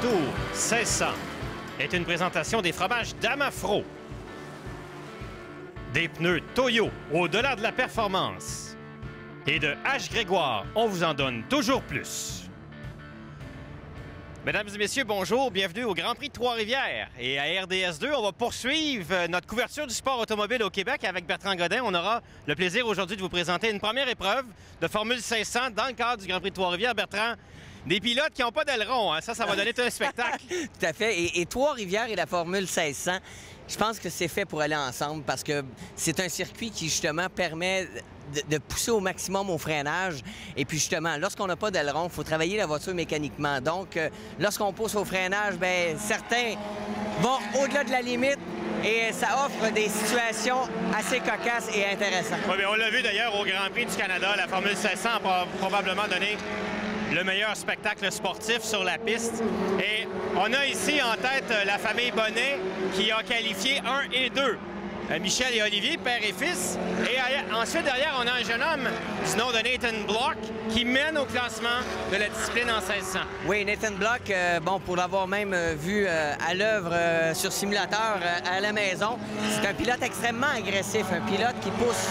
Tour 1600 est une présentation des fromages Damafro, des pneus Toyo au-delà de la performance et de H. Grégoire, on vous en donne toujours plus. Mesdames et messieurs, bonjour, bienvenue au Grand Prix de Trois-Rivières. Et à RDS2, on va poursuivre notre couverture du sport automobile au Québec avec Bertrand Godin. On aura le plaisir aujourd'hui de vous présenter une première épreuve de Formule 1600 dans le cadre du Grand Prix de Trois-Rivières. Bertrand, des pilotes qui n'ont pas d'aileron, hein? Ça va donner tout un spectacle. Tout à fait. Et Trois-Rivières et la Formule 1600, je pense que c'est fait pour aller ensemble parce que c'est un circuit qui, justement, permet de pousser au maximum au freinage. Et puis, justement, lorsqu'on n'a pas d'aileron, il faut travailler la voiture mécaniquement. Donc, lorsqu'on pousse au freinage, bien, certains vont au-delà de la limite et ça offre des situations assez cocasses et intéressantes. Oui, bien, on l'a vu d'ailleurs au Grand Prix du Canada. La Formule 1600 a probablement donné le meilleur spectacle sportif sur la piste. Et on a ici en tête la famille Bonnet qui a qualifié 1 et 2. Michel et Olivier, père et fils. Et ensuite, derrière, on a un jeune homme du nom de Nathan Block qui mène au classement de la discipline en 1600. Oui, Nathan Block, bon, pour l'avoir même vu à l'œuvre sur simulateur à la maison, c'est un pilote extrêmement agressif, un pilote qui pousse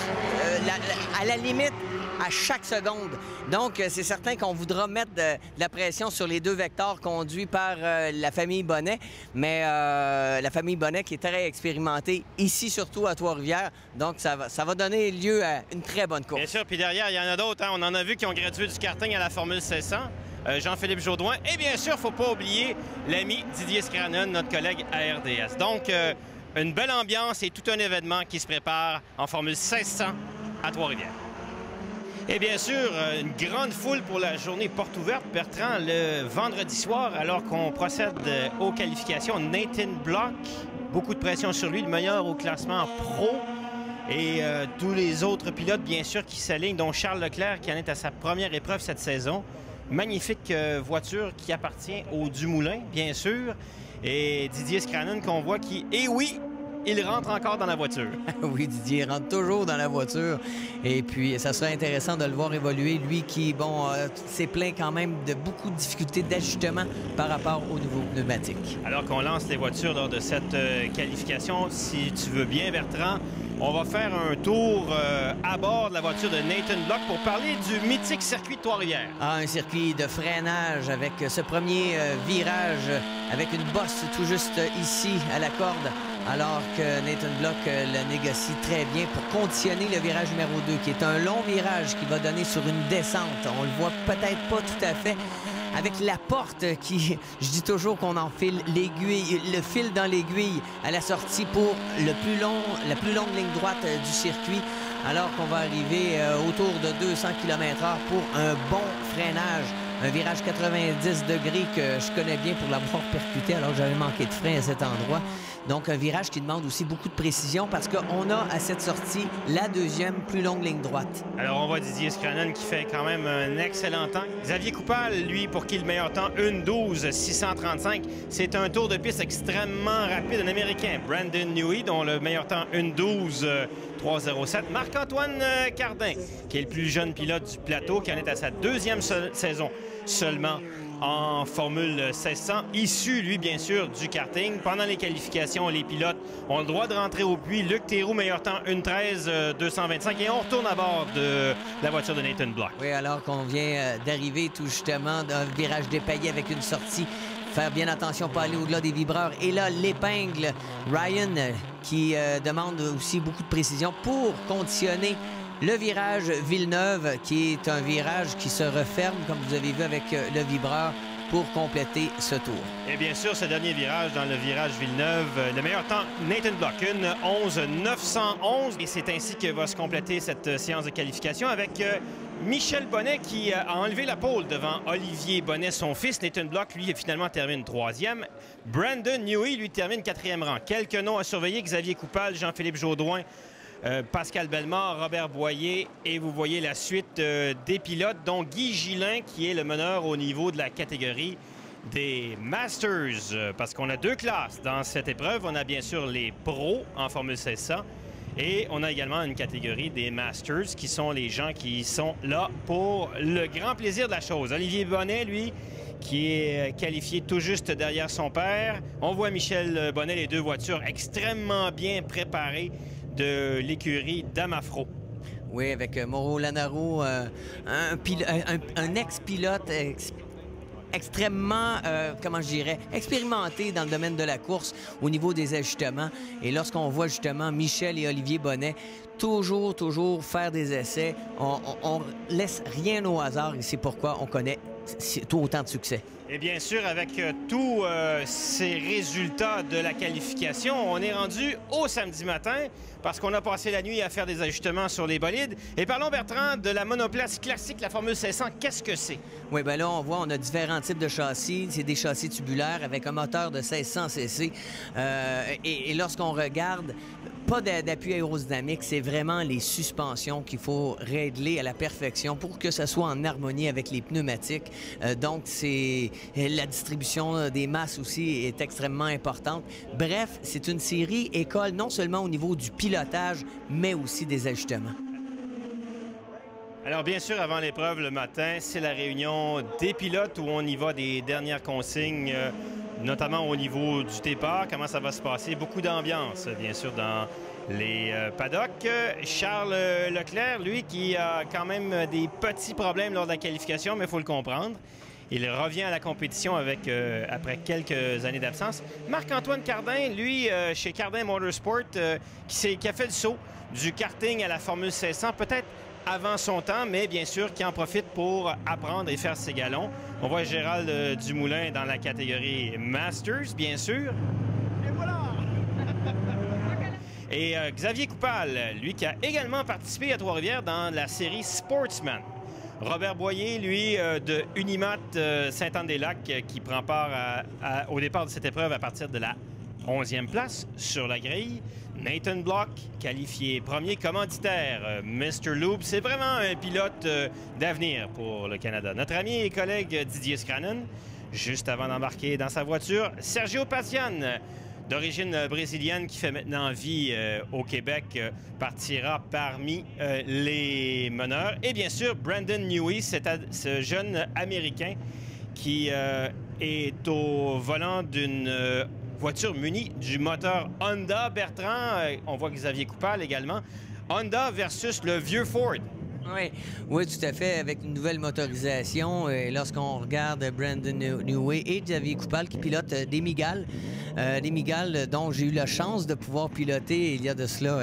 à la limite à chaque seconde. Donc, c'est certain qu'on voudra mettre de la pression sur les deux vecteurs conduits par la famille Bonnet, mais la famille Bonnet qui est très expérimentée ici, surtout à Trois-Rivières. Donc, ça va donner lieu à une très bonne course. Bien sûr, puis derrière, il y en a d'autres. Hein? On en a vu qui ont gradué du karting à la Formule 1600. Jean-Philippe Jaudoin. Et bien sûr, il ne faut pas oublier l'ami Didier Scranon, notre collègue à RDS. Donc, une belle ambiance et tout un événement qui se prépare en Formule 1600 à Trois-Rivières. Et bien sûr, une grande foule pour la journée porte ouverte. Bertrand, le vendredi soir, alors qu'on procède aux qualifications, Nathan Block, beaucoup de pression sur lui, le meilleur au classement pro. Et tous les autres pilotes, bien sûr, qui s'alignent, dont Charles Leclerc, qui en est à sa première épreuve cette saison. Magnifique voiture qui appartient au Dumoulin, bien sûr. Et Didier Scranon qu'on voit qui, et oui, il rentre encore dans la voiture. Oui, Didier rentre toujours dans la voiture. Et puis, ça serait intéressant de le voir évoluer. Lui qui, bon, s'est plaint quand même de beaucoup de difficultés d'ajustement par rapport aux nouveaux pneumatiques. Alors qu'on lance les voitures lors de cette qualification, si tu veux bien, Bertrand, on va faire un tour à bord de la voiture de Nathan Block pour parler du mythique circuit de Trois-Rivières. Ah, un circuit de freinage avec ce premier virage avec une bosse tout juste ici à la corde, alors que Nathan Block le négocie très bien pour conditionner le virage numéro 2, qui est un long virage qui va donner sur une descente. On le voit peut-être pas tout à fait, avec la porte qui, je dis toujours qu'on enfile l'aiguille, le fil dans l'aiguille à la sortie pour la plus longue ligne droite du circuit, alors qu'on va arriver autour de 200 km/h pour un bon freinage. Un virage 90 degrés que je connais bien pour l'avoir percuté alors que j'avais manqué de frein à cet endroit. Donc, un virage qui demande aussi beaucoup de précision parce qu'on a à cette sortie la deuxième plus longue ligne droite. Alors, on voit Didier Scranon qui fait quand même un excellent temps. Xavier Coupal, lui, pour qui le meilleur temps, 1:12,635. C'est un tour de piste extrêmement rapide, un Américain. Brandon Newey, dont le meilleur temps, 1:12,307. Marc-Antoine Cardin, qui est le plus jeune pilote du plateau, qui en est à sa deuxième saison seulement en Formule 1600, issu, lui, bien sûr, du karting. Pendant les qualifications, les pilotes ont le droit de rentrer au puits. Luc Théroux, meilleur temps, 1:13,225. Et on retourne à bord de la voiture de Nathan Block. Oui, alors qu'on vient d'arriver tout justement d'un virage dépaillé avec une sortie. Faire bien attention, pas aller au-delà des vibreurs. Et là, l'épingle, Ryan, qui demande aussi beaucoup de précision pour conditionner le virage Villeneuve, qui est un virage qui se referme, comme vous avez vu avec le vibreur, pour compléter ce tour. Et bien sûr, ce dernier virage, dans le virage Villeneuve, le meilleur temps, Nathan Block, 1:11,911. Et c'est ainsi que va se compléter cette séance de qualification avec Michel Bonnet qui a enlevé la pole devant Olivier Bonnet, son fils. Nathan Block, lui, finalement termine troisième. Brandon Newey, lui, termine quatrième rang. Quelques noms à surveiller, Xavier Coupal, Jean-Philippe Jaudoin, Pascal Bellemare, Robert Boyer, et vous voyez la suite des pilotes, dont Guy Gillin, qui est le meneur au niveau de la catégorie des Masters, parce qu'on a deux classes dans cette épreuve. On a bien sûr les pros en Formule 1600 et on a également une catégorie des Masters, qui sont les gens qui sont là pour le grand plaisir de la chose. Olivier Bonnet, lui, qui est qualifié tout juste derrière son père. On voit Michel Bonnet, les deux voitures extrêmement bien préparées de l'écurie Damafro. Oui, avec Mauro Lanaro, un ex-pilote extrêmement, comment je dirais, expérimenté dans le domaine de la course au niveau des ajustements. Et lorsqu'on voit justement Michel et Olivier Bonnet toujours faire des essais, on laisse rien au hasard et c'est pourquoi on connaît autant de succès. Et bien sûr, avec tous ces résultats de la qualification, on est rendu au samedi matin parce qu'on a passé la nuit à faire des ajustements sur les bolides. Et parlons, Bertrand, de la monoplace classique, la Formule 500. Qu'est-ce que c'est? Oui, bien là, on voit, on a différents types de châssis. C'est des châssis tubulaires avec un moteur de 1600 cc. Et lorsqu'on regarde, pas d'appui aérodynamique, c'est vraiment les suspensions qu'il faut régler à la perfection pour que ça soit en harmonie avec les pneumatiques. Donc, c'est la distribution des masses aussi est extrêmement importante. Bref, c'est une série école non seulement au niveau du pilotage, mais aussi des ajustements. Alors, bien sûr, avant l'épreuve le matin, c'est la réunion des pilotes où on y va des dernières consignes, notamment au niveau du départ, comment ça va se passer. Beaucoup d'ambiance, bien sûr, dans les paddocks. Charles Leclerc, lui, qui a quand même des petits problèmes lors de la qualification, mais il faut le comprendre. Il revient à la compétition avec, après quelques années d'absence. Marc-Antoine Cardin, lui, chez Cardin Motorsport, qui a fait le saut du karting à la Formule 500, peut-être avant son temps, mais bien sûr qui en profite pour apprendre et faire ses galons. On voit Gérald Dumoulin dans la catégorie Masters, bien sûr. Et voilà! Et Xavier Coupal, lui qui a également participé à Trois-Rivières dans la série Sportsman. Robert Boyer, lui, de Unimat Sainte-Anne-des-Lacs, qui prend part au départ de cette épreuve à partir de la 11e place sur la grille. Nathan Block, qualifié premier commanditaire. Mr. Loop, c'est vraiment un pilote d'avenir pour le Canada. Notre ami et collègue Didier Scranon, juste avant d'embarquer dans sa voiture. Sergio Pacian, d'origine brésilienne, qui fait maintenant vie au Québec, partira parmi les meneurs. Et bien sûr, Brandon Newey, ce jeune Américain qui est au volant d'une voiture munie du moteur Honda. Bertrand, on voit Xavier Coupal également. Honda versus le vieux Ford. Oui, tout à fait, avec une nouvelle motorisation. Et lorsqu'on regarde Brandon Newey et Xavier Coupal qui pilotent des Mygale, dont j'ai eu la chance de pouvoir piloter il y a de cela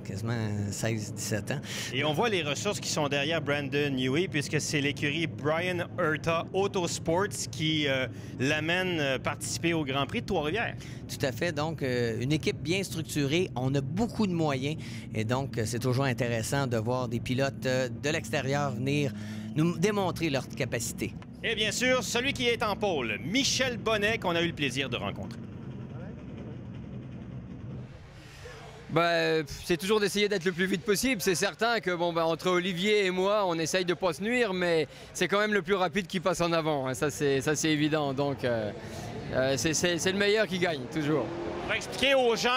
quasiment 16-17 ans. Et on voit les ressources qui sont derrière Brandon Newey, puisque c'est l'écurie Brian Herta Autosports qui l'amène participer au Grand Prix de Trois-Rivières. Tout à fait. Donc, une équipe bien structurée. On a beaucoup de moyens. Et donc, c'est toujours intéressant de voir des pilotes de l'extérieur venir nous démontrer leur capacité. Et bien sûr, celui qui est en pôle, Michel Bonnet, qu'on a eu le plaisir de rencontrer. C'est toujours d'essayer d'être le plus vite possible. C'est certain que entre Olivier et moi, on essaye de ne pas se nuire, mais c'est quand même le plus rapide qui passe en avant. Hein. Ça, c'est évident. Donc, c'est le meilleur qui gagne, toujours. Pour expliquer aux gens,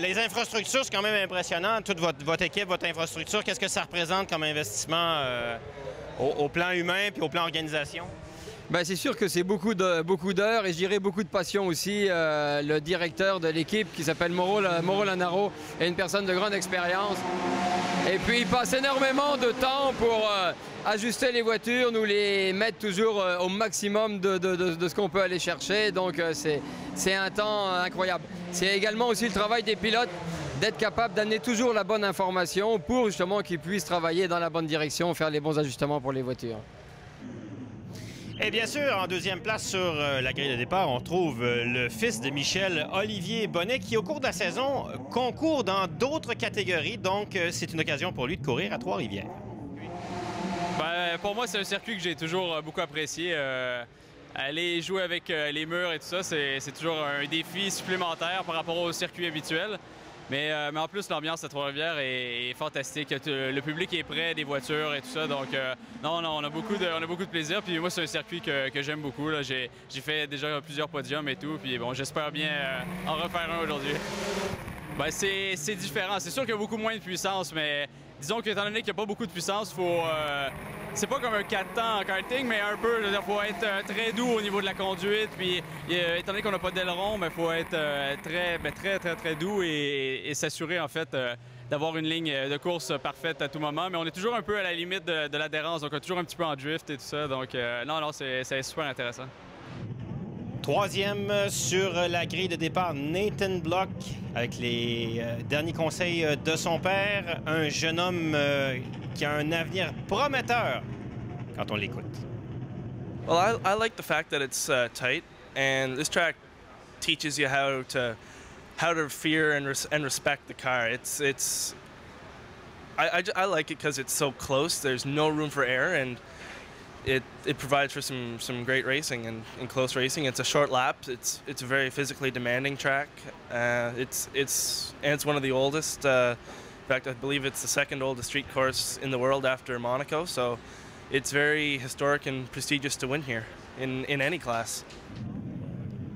les infrastructures, c'est quand même impressionnant. Toute votre équipe, votre infrastructure, qu'est-ce que ça représente comme investissement au plan humain puis au plan organisation? C'est sûr que c'est beaucoup d'heures et je dirais beaucoup de passion aussi. Le directeur de l'équipe qui s'appelle Mauro Lanaro est une personne de grande expérience. Et puis il passe énormément de temps pour ajuster les voitures, nous les mettre toujours au maximum de ce qu'on peut aller chercher. Donc c'est un temps incroyable. C'est également aussi le travail des pilotes d'être capable d'amener toujours la bonne information pour justement qu'ils puissent travailler dans la bonne direction, faire les bons ajustements pour les voitures. Et bien sûr, en deuxième place sur la grille de départ, on trouve le fils de Michel, Olivier Bonnet, qui au cours de la saison concourt dans d'autres catégories. Donc, c'est une occasion pour lui de courir à Trois-Rivières. Pour moi, c'est un circuit que j'ai toujours beaucoup apprécié. Aller jouer avec les murs et tout ça, c'est toujours un défi supplémentaire par rapport au circuit habituel. Mais en plus, l'ambiance à Trois-Rivières est fantastique. Le public est prêt, des voitures et tout ça. Donc, on a beaucoup de plaisir. Puis moi, c'est un circuit que j'aime beaucoup. J'ai fait déjà plusieurs podiums et tout. Puis bon, j'espère bien en refaire un aujourd'hui. C'est différent. C'est sûr qu'il y a beaucoup moins de puissance, mais disons qu'étant donné qu'il n'y a pas beaucoup de puissance, c'est pas comme un 4 temps en karting, mais un peu, il faut être très doux au niveau de la conduite. Puis, étant donné qu'on n'a pas d'aileron, il faut être très doux et s'assurer, en fait, d'avoir une ligne de course parfaite à tout moment. Mais on est toujours un peu à la limite de l'adhérence, donc on est toujours un petit peu en drift et tout ça. Donc, non, c'est super intéressant. Troisième sur la grille de départ, Nathan Block, avec les derniers conseils de son père. Un jeune homme qui a un avenir prometteur quand on l'écoute. Well, I like the fact that it's tight, and this track teaches you how to fear and respect the car. I like it because it's so close. There's no room for error, and it provides for some great racing and close racing. It's a short lap. It's a very physically demanding track. It's one of the oldest. In fact, I believe it's the second oldest street course in the world after Monaco. So it's very historic and prestigious to win here in any class.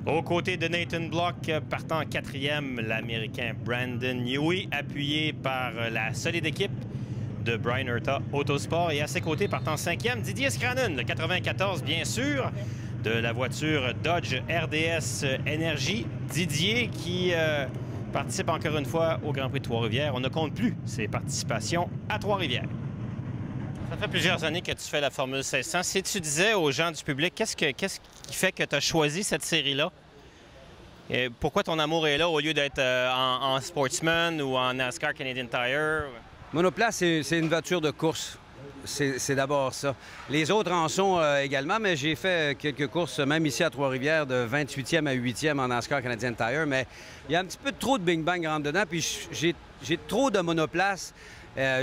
Aux côtés de Nathan Block, partant en quatrième, l'Américain Brandon Newey, appuyé par la solide équipe de Brian Herta Autosport. Et à ses côtés, partant cinquième, Didier Scranon, le 94, bien sûr, de la voiture Dodge RDS Energy. Didier qui participe encore une fois au Grand Prix de Trois-Rivières. On ne compte plus ses participations à Trois-Rivières. Ça fait plusieurs années que tu fais la Formule 1600. Si tu disais aux gens du public, qu'est-ce qui fait que tu as choisi cette série-là? Et pourquoi ton amour est là au lieu d'être en Sportsman ou en NASCAR Canadian Tire? Monoplace, c'est une voiture de course. C'est d'abord ça. Les autres en sont également, mais j'ai fait quelques courses, même ici à Trois-Rivières, de 28e à 8e en NASCAR Canadian Tire. Mais il y a un petit peu trop de bing-bang rentre dedans, puis j'ai trop de monoplace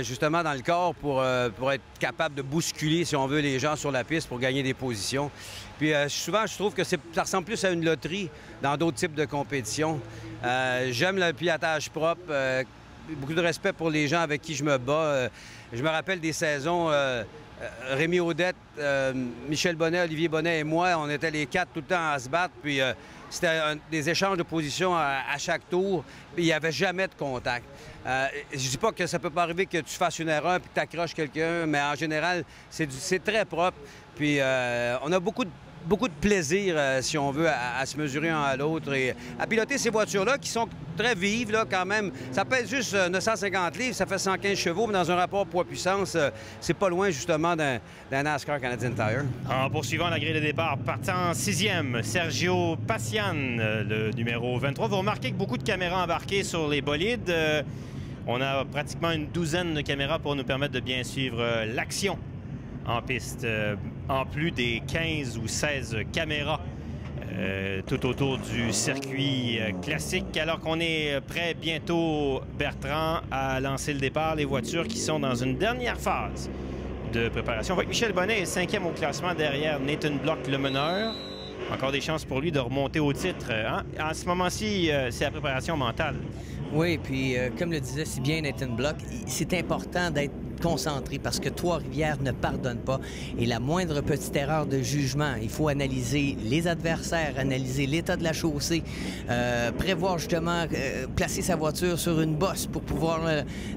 justement dans le corps pour être capable de bousculer, si on veut, les gens sur la piste pour gagner des positions. Puis souvent, je trouve que ça ressemble plus à une loterie dans d'autres types de compétitions. J'aime le pilotage propre. Beaucoup de respect pour les gens avec qui je me bats. Je me rappelle des saisons, Rémi Audette, Michel Bonnet, Olivier Bonnet et moi, on était les quatre tout le temps à se battre. Puis c'était des échanges de positions à chaque tour. Puis il n'y avait jamais de contact. Je dis pas que ça peut pas arriver que tu fasses une erreur et que tu accroches quelqu'un, mais en général, c'est très propre. Puis on a beaucoup de plaisir, si on veut, à se mesurer un à l'autre et à piloter ces voitures-là qui sont très vives, là, quand même. Ça pèse juste 950 livres, ça fait 115 chevaux, mais dans un rapport poids-puissance, c'est pas loin, justement, d'un NASCAR Canadian Tire. En poursuivant la grille de départ, partant en sixième, Sergio Passian, le numéro 23. Vous remarquez que beaucoup de caméras embarquées sur les bolides. On a pratiquement une douzaine de caméras pour nous permettre de bien suivre l'action en piste, en plus des 15 ou 16 caméras tout autour du circuit classique. Alors qu'on est prêt bientôt, Bertrand, à lancer le départ. Les voitures qui sont dans une dernière phase de préparation. On voit que Michel Bonnet est cinquième au classement derrière Nathan Block, le meneur. Encore des chances pour lui de remonter au titre. Hein? En ce moment-ci, c'est la préparation mentale. Oui, puis comme le disait si bien Nathan Block, c'est important d'être concentré parce que Trois-Rivières ne pardonne pas. Et la moindre petite erreur de jugement, il faut analyser les adversaires, analyser l'état de la chaussée, prévoir justement placer sa voiture sur une bosse pour pouvoir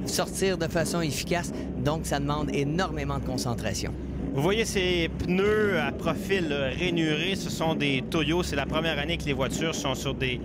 sortir de façon efficace. Donc, ça demande énormément de concentration. Vous voyez ces pneus à profil rainuré, ce sont des Toyo. C'est la première année que les voitures sont sur des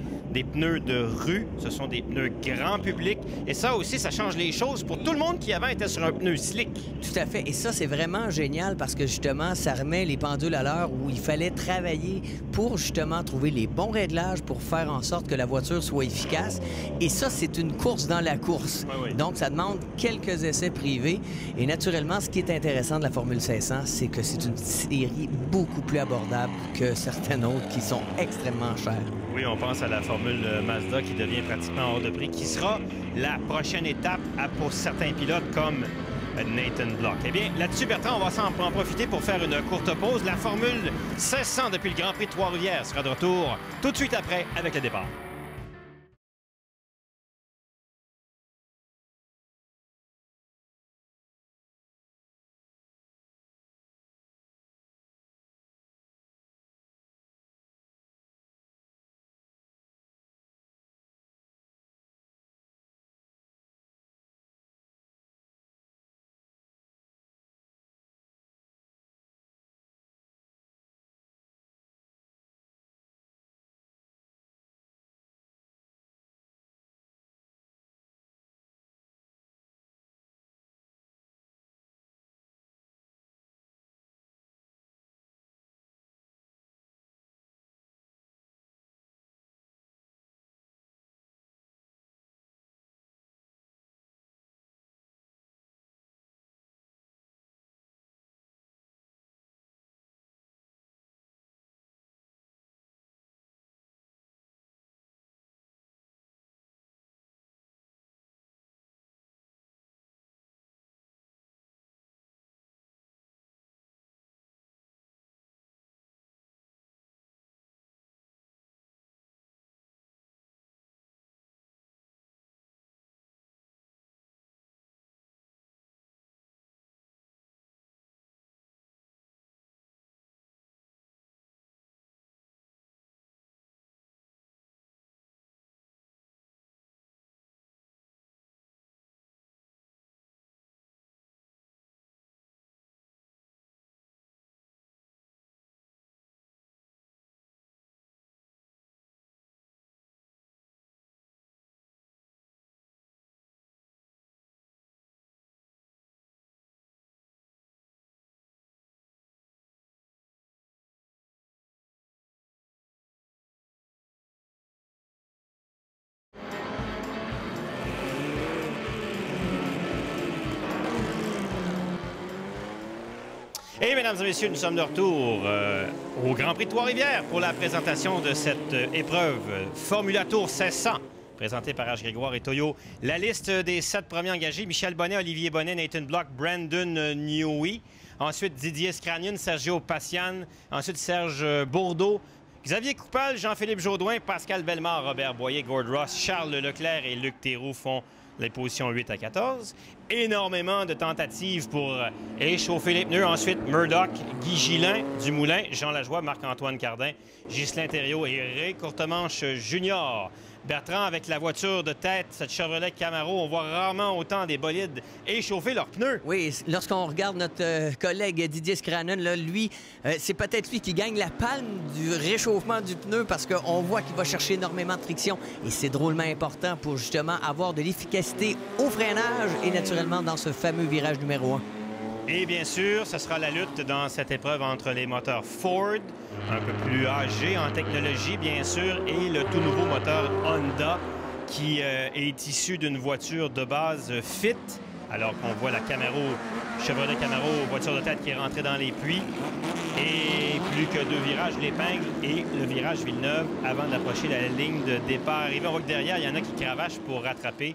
pneus de rue. Ce sont des pneus grand public. Et ça aussi, ça change les choses pour tout le monde qui avant était sur un pneu slick. Tout à fait. Et ça, c'est vraiment génial parce que justement, ça remet les pendules à l'heure où il fallait travailler pour justement trouver les bons réglages pour faire en sorte que la voiture soit efficace. Et ça, c'est une course dans la course. Oui. Donc, ça demande quelques essais privés. Et naturellement, ce qui est intéressant de la Formule 500, c'est que c'est une série beaucoup plus abordable que certaines autres qui sont extrêmement chères. Oui, on pense à la Formule Mazda qui devient pratiquement hors de prix, qui sera la prochaine étape pour certains pilotes comme Nathan Block. Eh bien, là-dessus, Bertrand, on va en profiter pour faire une courte pause. La Formule 1600 depuis le Grand Prix de Trois-Rivières sera de retour tout de suite après avec le départ. Et mesdames et messieurs, nous sommes de retour au Grand Prix de Trois-Rivières pour la présentation de cette épreuve Formula Tour 1600, présentée par H. Grégoire et Toyo. La liste des 7 premiers engagés: Michel Bonnet, Olivier Bonnet, Nathan Block, Brandon Newey. Ensuite, Didier Scranion, Sergio Passian. Ensuite, Serge Bourdeau, Xavier Coupal, Jean-Philippe Jaudoin, Pascal Bellemare, Robert Boyer, Gord Ross, Charles Leclerc et Luc Théroux font les positions 8 à 14. Énormément de tentatives pour échauffer les pneus. Ensuite, Murdoch, Guy Gillin, Dumoulin, Jean Lajoie, Marc-Antoine Cardin, Ghislain Thériault et Ray Courtemanche Junior. Bertrand, avec la voiture de tête, cette Chevrolet Camaro, on voit rarement autant des bolides échauffer leurs pneus. Oui, lorsqu'on regarde notre collègue Didier Scranon, là, lui, c'est peut-être lui qui gagne la palme du réchauffement du pneu parce qu'on voit qu'il va chercher énormément de friction et c'est drôlement important pour justement avoir de l'efficacité au freinage et naturellement dans ce fameux virage numéro 1. Et bien sûr, ce sera la lutte dans cette épreuve entre les moteurs Ford, un peu plus âgés en technologie, bien sûr, et le tout nouveau moteur Honda, qui est issu d'une voiture de base Fit, alors qu'on voit la Camaro, Chevrolet Camaro, voiture de tête qui est rentrée dans les puits. Et plus que 2 virages, l'Épingle et le virage Villeneuve, avant d'approcher la ligne de départ. Arrivé, on voit que derrière, il y en a qui cravachent pour rattraper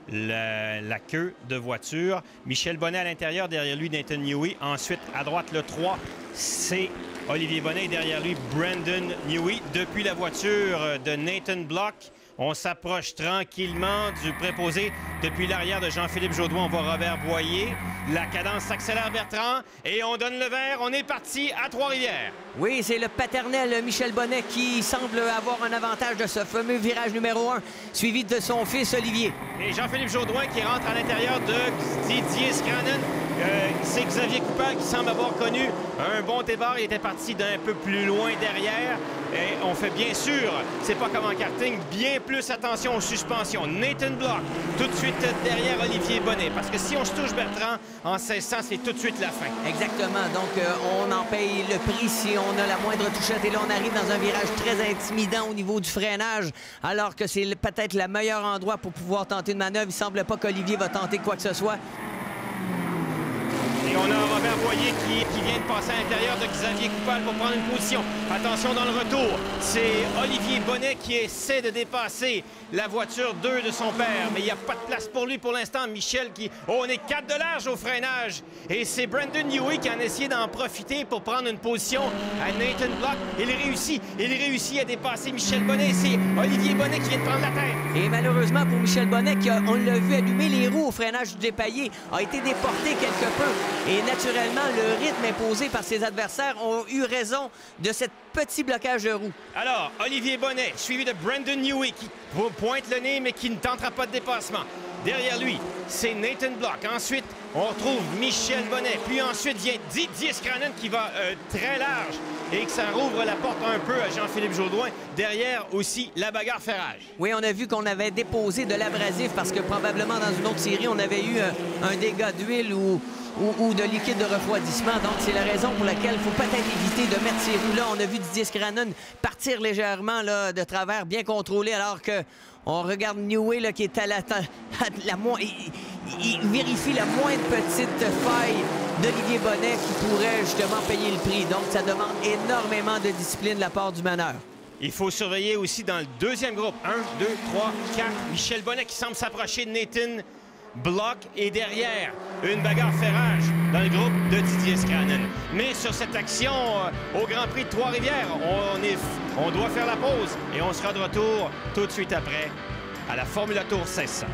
la queue de voiture. Michel Bonnet à l'intérieur, derrière lui Nathan Newey. Ensuite, à droite, le 3, c'est Olivier Bonnet. Derrière lui, Brandon Newey. Depuis la voiture de Nathan Block, on s'approche tranquillement du préposé. Depuis l'arrière de Jean-Philippe Jaudoin, on voit Robert Boyer. La cadence s'accélère, Bertrand, et on donne le vert. On est parti à Trois-Rivières. Oui, c'est le paternel Michel Bonnet qui semble avoir un avantage de ce fameux virage numéro 1, suivi de son fils Olivier. Et Jean-Philippe Jaudoin qui rentre à l'intérieur de Didier Scranon. C'est Xavier Coupal qui semble avoir connu un bon départ. Il était parti d'un peu plus loin derrière. Et on fait bien sûr, c'est pas comme en karting, bien plus attention aux suspensions. Nathan Block, tout de suite derrière Olivier Bonnet. Parce que si on se touche, Bertrand, en 1600, c'est tout de suite la fin. Exactement. Donc, on en paye le prix si on a la moindre touchette. Et là, on arrive dans un virage très intimidant au niveau du freinage, alors que c'est peut-être le meilleur endroit pour pouvoir tenter une manœuvre. Il semble pas qu'Olivier va tenter quoi que ce soit. Et on a Robert Boyer qui vient de passer à l'intérieur de Xavier Coupal pour prendre une position. Attention dans le retour, c'est Olivier Bonnet qui essaie de dépasser la voiture 2 de son père. Mais il n'y a pas de place pour lui pour l'instant. Michel qui... Oh, on est 4 de large au freinage. Et c'est Brandon Newey qui en a essayé d'en profiter pour prendre une position à Nathan Block. Il réussit à dépasser Michel Bonnet. C'est Olivier Bonnet qui vient de prendre la tête. Et malheureusement pour Michel Bonnet, qui on l'a vu allumer les roues au freinage du dépaillé, a été déporté quelque peu. Et naturellement, le rythme imposé par ses adversaires ont eu raison de ce petit blocage de roue. Alors, Olivier Bonnet, suivi de Brandon Newey, qui pointe le nez, mais qui ne tentera pas de dépassement. Derrière lui, c'est Nathan Block. Ensuite, on retrouve Michel Bonnet. Puis ensuite vient Didier Scranon qui va très large et que ça rouvre la porte un peu à Jean-Philippe Jaudoin. Derrière aussi, la bagarre fait rage. Oui, on a vu qu'on avait déposé de l'abrasif parce que probablement dans une autre série, on avait eu un dégât d'huile ou de liquide de refroidissement. Donc, c'est la raison pour laquelle il faut peut-être éviter de mettre ces roues-là. On a vu Didier Scranon partir légèrement là, de travers, bien contrôlé, alors que on regarde Newey là, qui est à la il vérifie la moindre petite faille d'Olivier Bonnet qui pourrait justement payer le prix. Donc, ça demande énormément de discipline de la part du meneur. Il faut surveiller aussi dans le deuxième groupe. 1, 2, 3, 4. Michel Bonnet qui semble s'approcher de Nathan Block et derrière, une bagarre fait rage dans le groupe de Didier Scranon. Mais sur cette action au Grand Prix de Trois-Rivières, on doit faire la pause et on sera de retour tout de suite après à la Formula Tour 1600.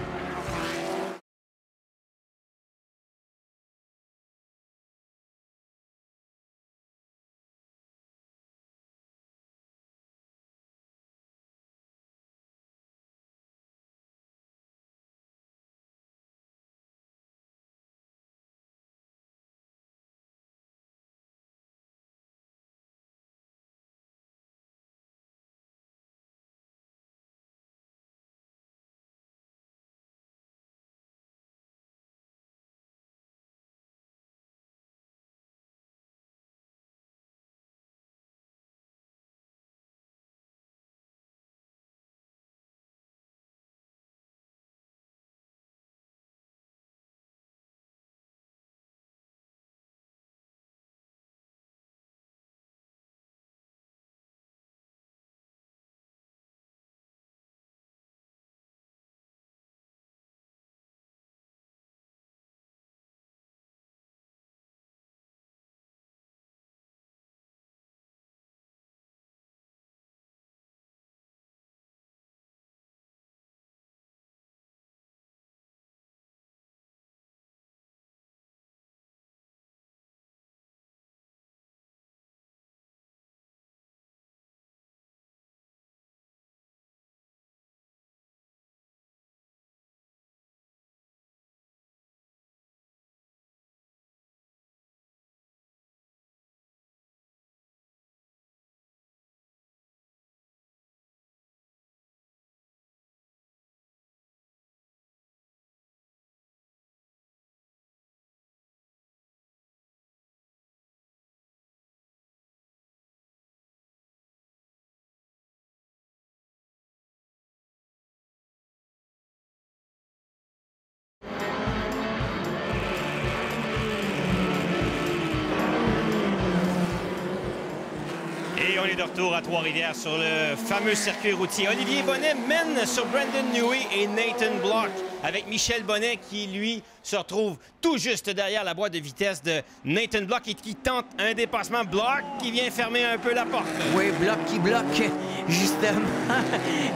on est de retour à Trois-Rivières sur le fameux circuit routier. Olivier Bonnet mène sur Brandon Newey et Nathan Block avec Michel Bonnet qui, lui, se retrouve tout juste derrière la boîte de vitesse de Nathan Block et qui tente un dépassement. Block qui vient fermer un peu la porte. Oui, Block qui bloque, justement.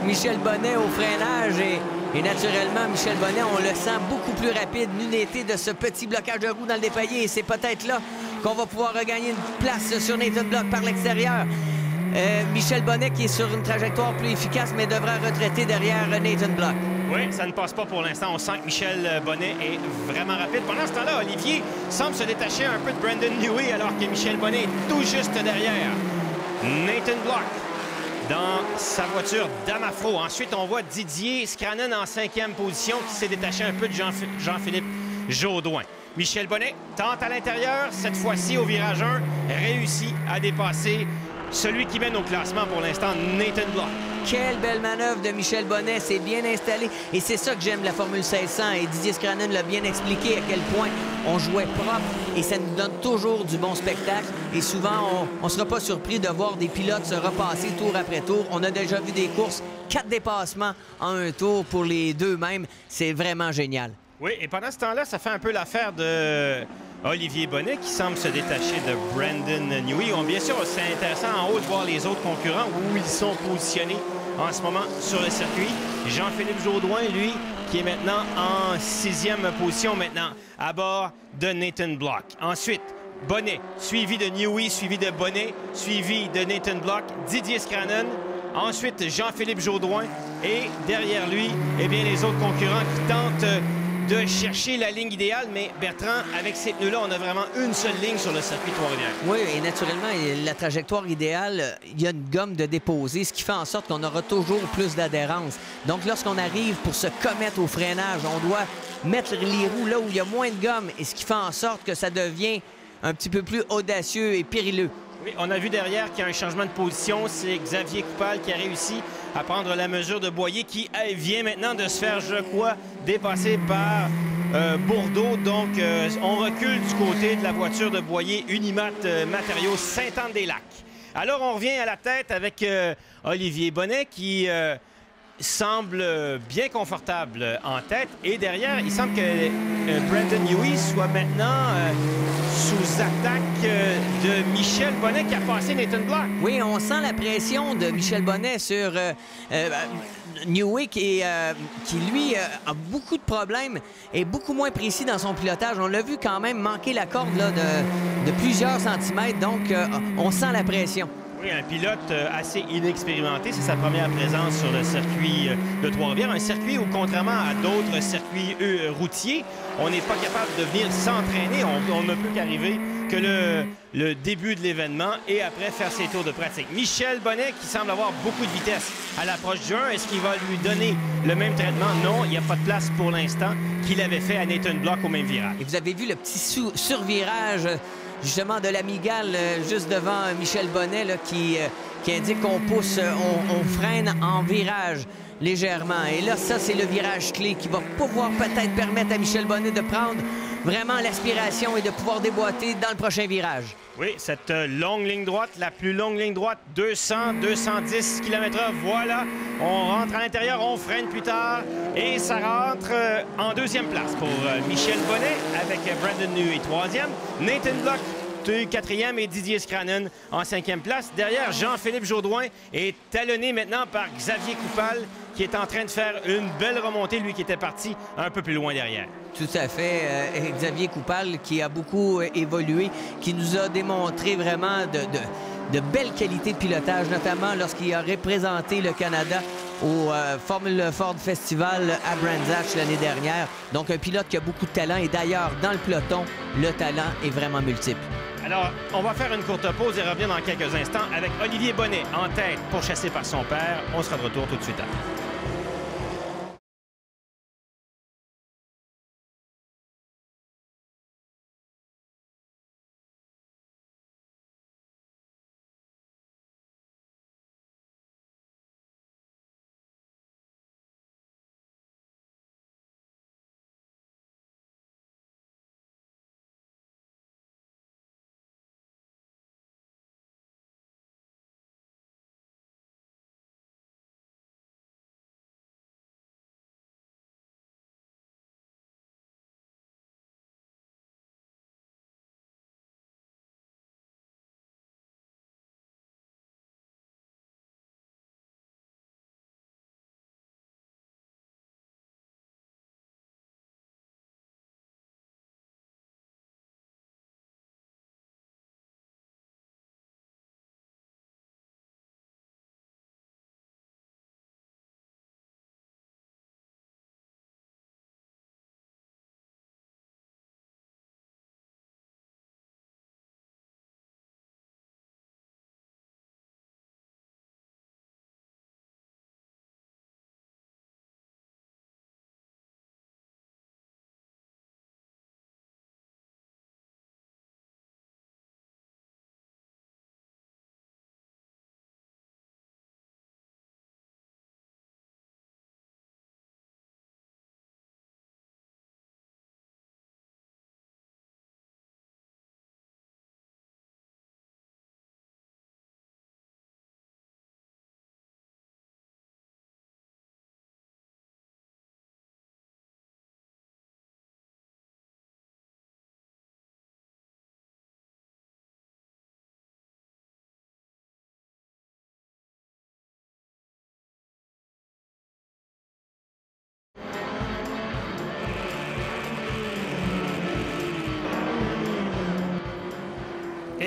Michel Bonnet au freinage et naturellement, Michel Bonnet, on le sent beaucoup plus rapide, l'unité de ce petit blocage de roue dans le dépayé. Et c'est peut-être là qu'on va pouvoir regagner une place sur Nathan Block par l'extérieur. Michel Bonnet qui est sur une trajectoire plus efficace, mais devra retraiter derrière Nathan Block. Oui, ça ne passe pas pour l'instant. On sent que Michel Bonnet est vraiment rapide. Pendant ce temps-là, Olivier semble se détacher un peu de Brandon Newey alors que Michel Bonnet est tout juste derrière. Nathan Block dans sa voiture d'Amafro. Ensuite, on voit Didier Scranen en 5e position qui s'est détaché un peu de Jean-Philippe Jaudoin. Michel Bonnet tente à l'intérieur. Cette fois-ci, au virage 1, réussit à dépasser celui qui mène au classement pour l'instant, Nathan Block. Quelle belle manœuvre de Michel Bonnet, c'est bien installé. Et c'est ça que j'aime de la Formule 1600. Et Didier Scranen l'a bien expliqué à quel point on jouait propre. Et ça nous donne toujours du bon spectacle. Et souvent, on ne sera pas surpris de voir des pilotes se repasser tour après tour. On a déjà vu des courses, 4 dépassements en un tour pour les deux mêmes. C'est vraiment génial. Oui, et pendant ce temps-là, ça fait un peu l'affaire de Olivier Bonnet qui semble se détacher de Brandon Newey. Bien sûr, c'est intéressant en haut de voir les autres concurrents où ils sont positionnés en ce moment sur le circuit. Jean-Philippe Jaudoin, lui, qui est maintenant en 6e position maintenant à bord de Nathan Block. Ensuite, Bonnet, suivi de Newey, suivi de Bonnet, suivi de Nathan Block, Didier Scranen. Ensuite, Jean-Philippe Jaudoin. Et derrière lui, eh bien, les autres concurrents qui tentent de chercher la ligne idéale. Mais Bertrand, avec ces pneus-là, on a vraiment une seule ligne sur le circuit Trois-Rivières. Oui, et naturellement, la trajectoire idéale, il y a une gomme de déposer, ce qui fait en sorte qu'on aura toujours plus d'adhérence. Donc, lorsqu'on arrive pour se commettre au freinage, on doit mettre les roues là où il y a moins de gomme, et ce qui fait en sorte que ça devient un petit peu plus audacieux et périlleux. Oui, on a vu derrière qu'il y a un changement de position. C'est Xavier Coupal qui a réussi à prendre la mesure de Boyer qui vient maintenant de se faire, je crois, dépasser par Bourdeau. Donc, on recule du côté de la voiture de Boyer, Unimat Matériaux Sainte-Anne-des-Lacs. Alors, on revient à la tête avec Olivier Bonnet qui semble bien confortable en tête. Et derrière, il semble que Brandon Newey soit maintenant sous attaque de Michel Bonnet qui a passé Nathan Block. Oui, on sent la pression de Michel Bonnet sur Newey qui, lui, a beaucoup de problèmes et beaucoup moins précis dans son pilotage. On l'a vu quand même manquer la corde là, de plusieurs centimètres, donc on sent la pression. Oui, un pilote assez inexpérimenté. C'est sa première présence sur le circuit de Trois-Rivières. Un circuit où, contrairement à d'autres circuits routiers, on n'est pas capable de venir s'entraîner. On ne peut qu'arriver que le début de l'événement et après faire ses tours de pratique. Michel Bonnet qui semble avoir beaucoup de vitesse à l'approche du 1. Est-ce qu'il va lui donner le même traitement? Non, il n'y a pas de place pour l'instant qu'il avait fait à Nathan Block au même virage. Et vous avez vu le petit survirage justement de la migale juste devant Michel Bonnet là, qui indique qu'on pousse, on freine en virage légèrement. Et là, ça, c'est le virage clé qui va pouvoir peut-être permettre à Michel Bonnet de prendre vraiment l'aspiration et de pouvoir déboîter dans le prochain virage. Oui, cette longue ligne droite, la plus longue ligne droite, 200, 210 km/h. Voilà, on rentre à l'intérieur, on freine plus tard et ça rentre en 2e place pour Michel Bonnet avec Brandon Newey 3e, Nathan Block 4e et Didier Scranen en 5e place. Derrière, Jean-Philippe Jaudoin est talonné maintenant par Xavier Coupal qui est en train de faire une belle remontée, lui qui était parti un peu plus loin derrière. Tout à fait. Xavier Coupal qui a beaucoup évolué, qui nous a démontré vraiment de belles qualités de pilotage, notamment lorsqu'il a représenté le Canada au Formule Ford Festival à Brands Hatch l'année dernière. Donc, un pilote qui a beaucoup de talent. Et d'ailleurs, dans le peloton, le talent est vraiment multiple. Alors, on va faire une courte pause et revenir dans quelques instants avec Olivier Bonnet en tête pourchassé par son père. On sera de retour tout de suite après.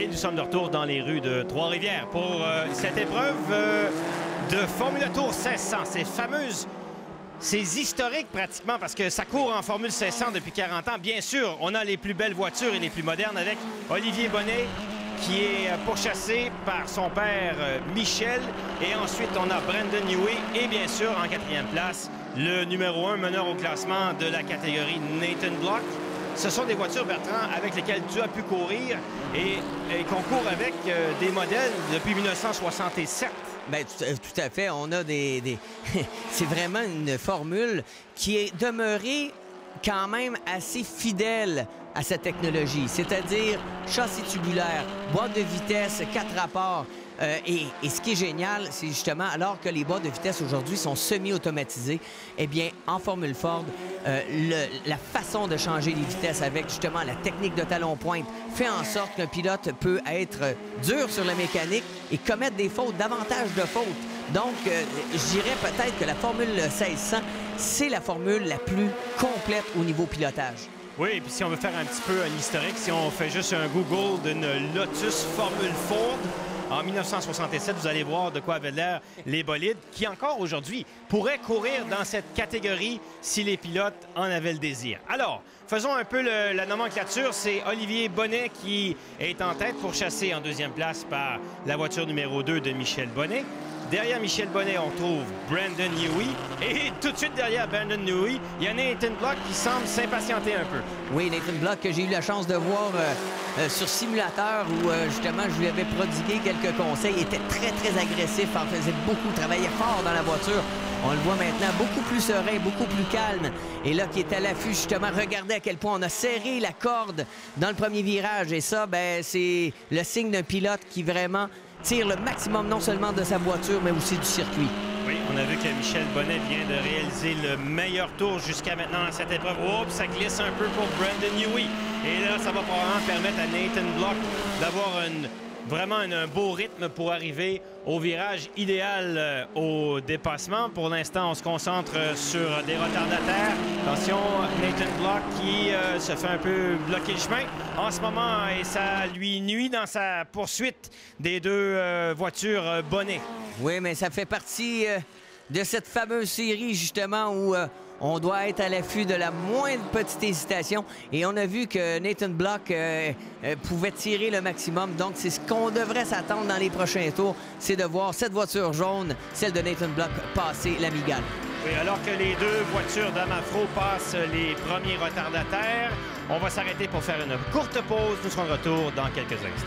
Et nous sommes de retour dans les rues de Trois-Rivières pour cette épreuve de Formula Tour 1600. C'est historique pratiquement parce que ça court en Formule 1600 depuis 40 ans. Bien sûr, on a les plus belles voitures et les plus modernes avec Olivier Bonnet qui est pourchassé par son père Michel. Et ensuite, on a Brandon Newey et bien sûr, en 4e place, le numéro 1 meneur au classement de la catégorie Nathan Block. Ce sont des voitures, Bertrand, avec lesquelles tu as pu courir et qu'on court avec des modèles depuis 1967. Bien, tout à fait. On a c'est vraiment une formule qui est demeurée quand même assez fidèle à cette technologie, c'est-à-dire châssis tubulaire, boîte de vitesse, 4 rapports. Et ce qui est génial, c'est justement, alors que les boîtes de vitesse aujourd'hui sont semi-automatisées, eh bien, en Formule Ford, la façon de changer les vitesses avec justement la technique de talon-pointe fait en sorte qu'un pilote peut être dur sur la mécanique et commettre des fautes, davantage de fautes. Donc, je dirais peut-être que la Formule 1600, c'est la formule la plus complète au niveau pilotage. Oui, et puis si on veut faire un petit peu un historique, si on fait juste un Google d'une Lotus Formule Ford, en 1967, vous allez voir de quoi avaient l'air les bolides qui, encore aujourd'hui, pourraient courir dans cette catégorie si les pilotes en avaient le désir. Alors, faisons un peu la nomenclature. C'est Olivier Bonnet qui est en tête, pourchassé en 2e place par la voiture numéro 2 de Michel Bonnet. Derrière Michel Bonnet, on trouve Brandon Newey. Et tout de suite derrière Brandon Newey, il y a Nathan Block qui semble s'impatienter un peu. Oui, Nathan Block, que j'ai eu la chance de voir sur simulateur où justement je lui avais prodigué quelques conseils. Il était très, très agressif, en faisait beaucoup, travaillait fort dans la voiture. On le voit maintenant beaucoup plus serein, beaucoup plus calme. Et là, qui est à l'affût, justement, regardez à quel point on a serré la corde dans le premier virage. Et ça, ben, c'est le signe d'un pilote qui vraiment tire le maximum non seulement de sa voiture, mais aussi du circuit. Oui, on a vu que Michel Bonnet vient de réaliser le meilleur tour jusqu'à maintenant dans cette épreuve. Oups, ça glisse un peu pour Brandon Newey. Et là, ça va probablement permettre à Nathan Block d'avoir vraiment un beau rythme pour arriver au virage idéal au dépassement. Pour l'instant, on se concentre sur des retardataires. Attention, Nathan Block qui se fait un peu bloquer le chemin en ce moment et ça lui nuit dans sa poursuite des deux voitures Bonnet. Oui, mais ça fait partie de cette fameuse série, justement, où on doit être à l'affût de la moindre petite hésitation. Et on a vu que Nathan Block pouvait tirer le maximum. Donc, c'est ce qu'on devrait s'attendre dans les prochains tours, c'est de voir cette voiture jaune, celle de Nathan Block, passer la Mygale. Oui, alors que les deux voitures d'Amafro passent les premiers retardataires, on va s'arrêter pour faire une courte pause. Nous serons de retour dans quelques instants.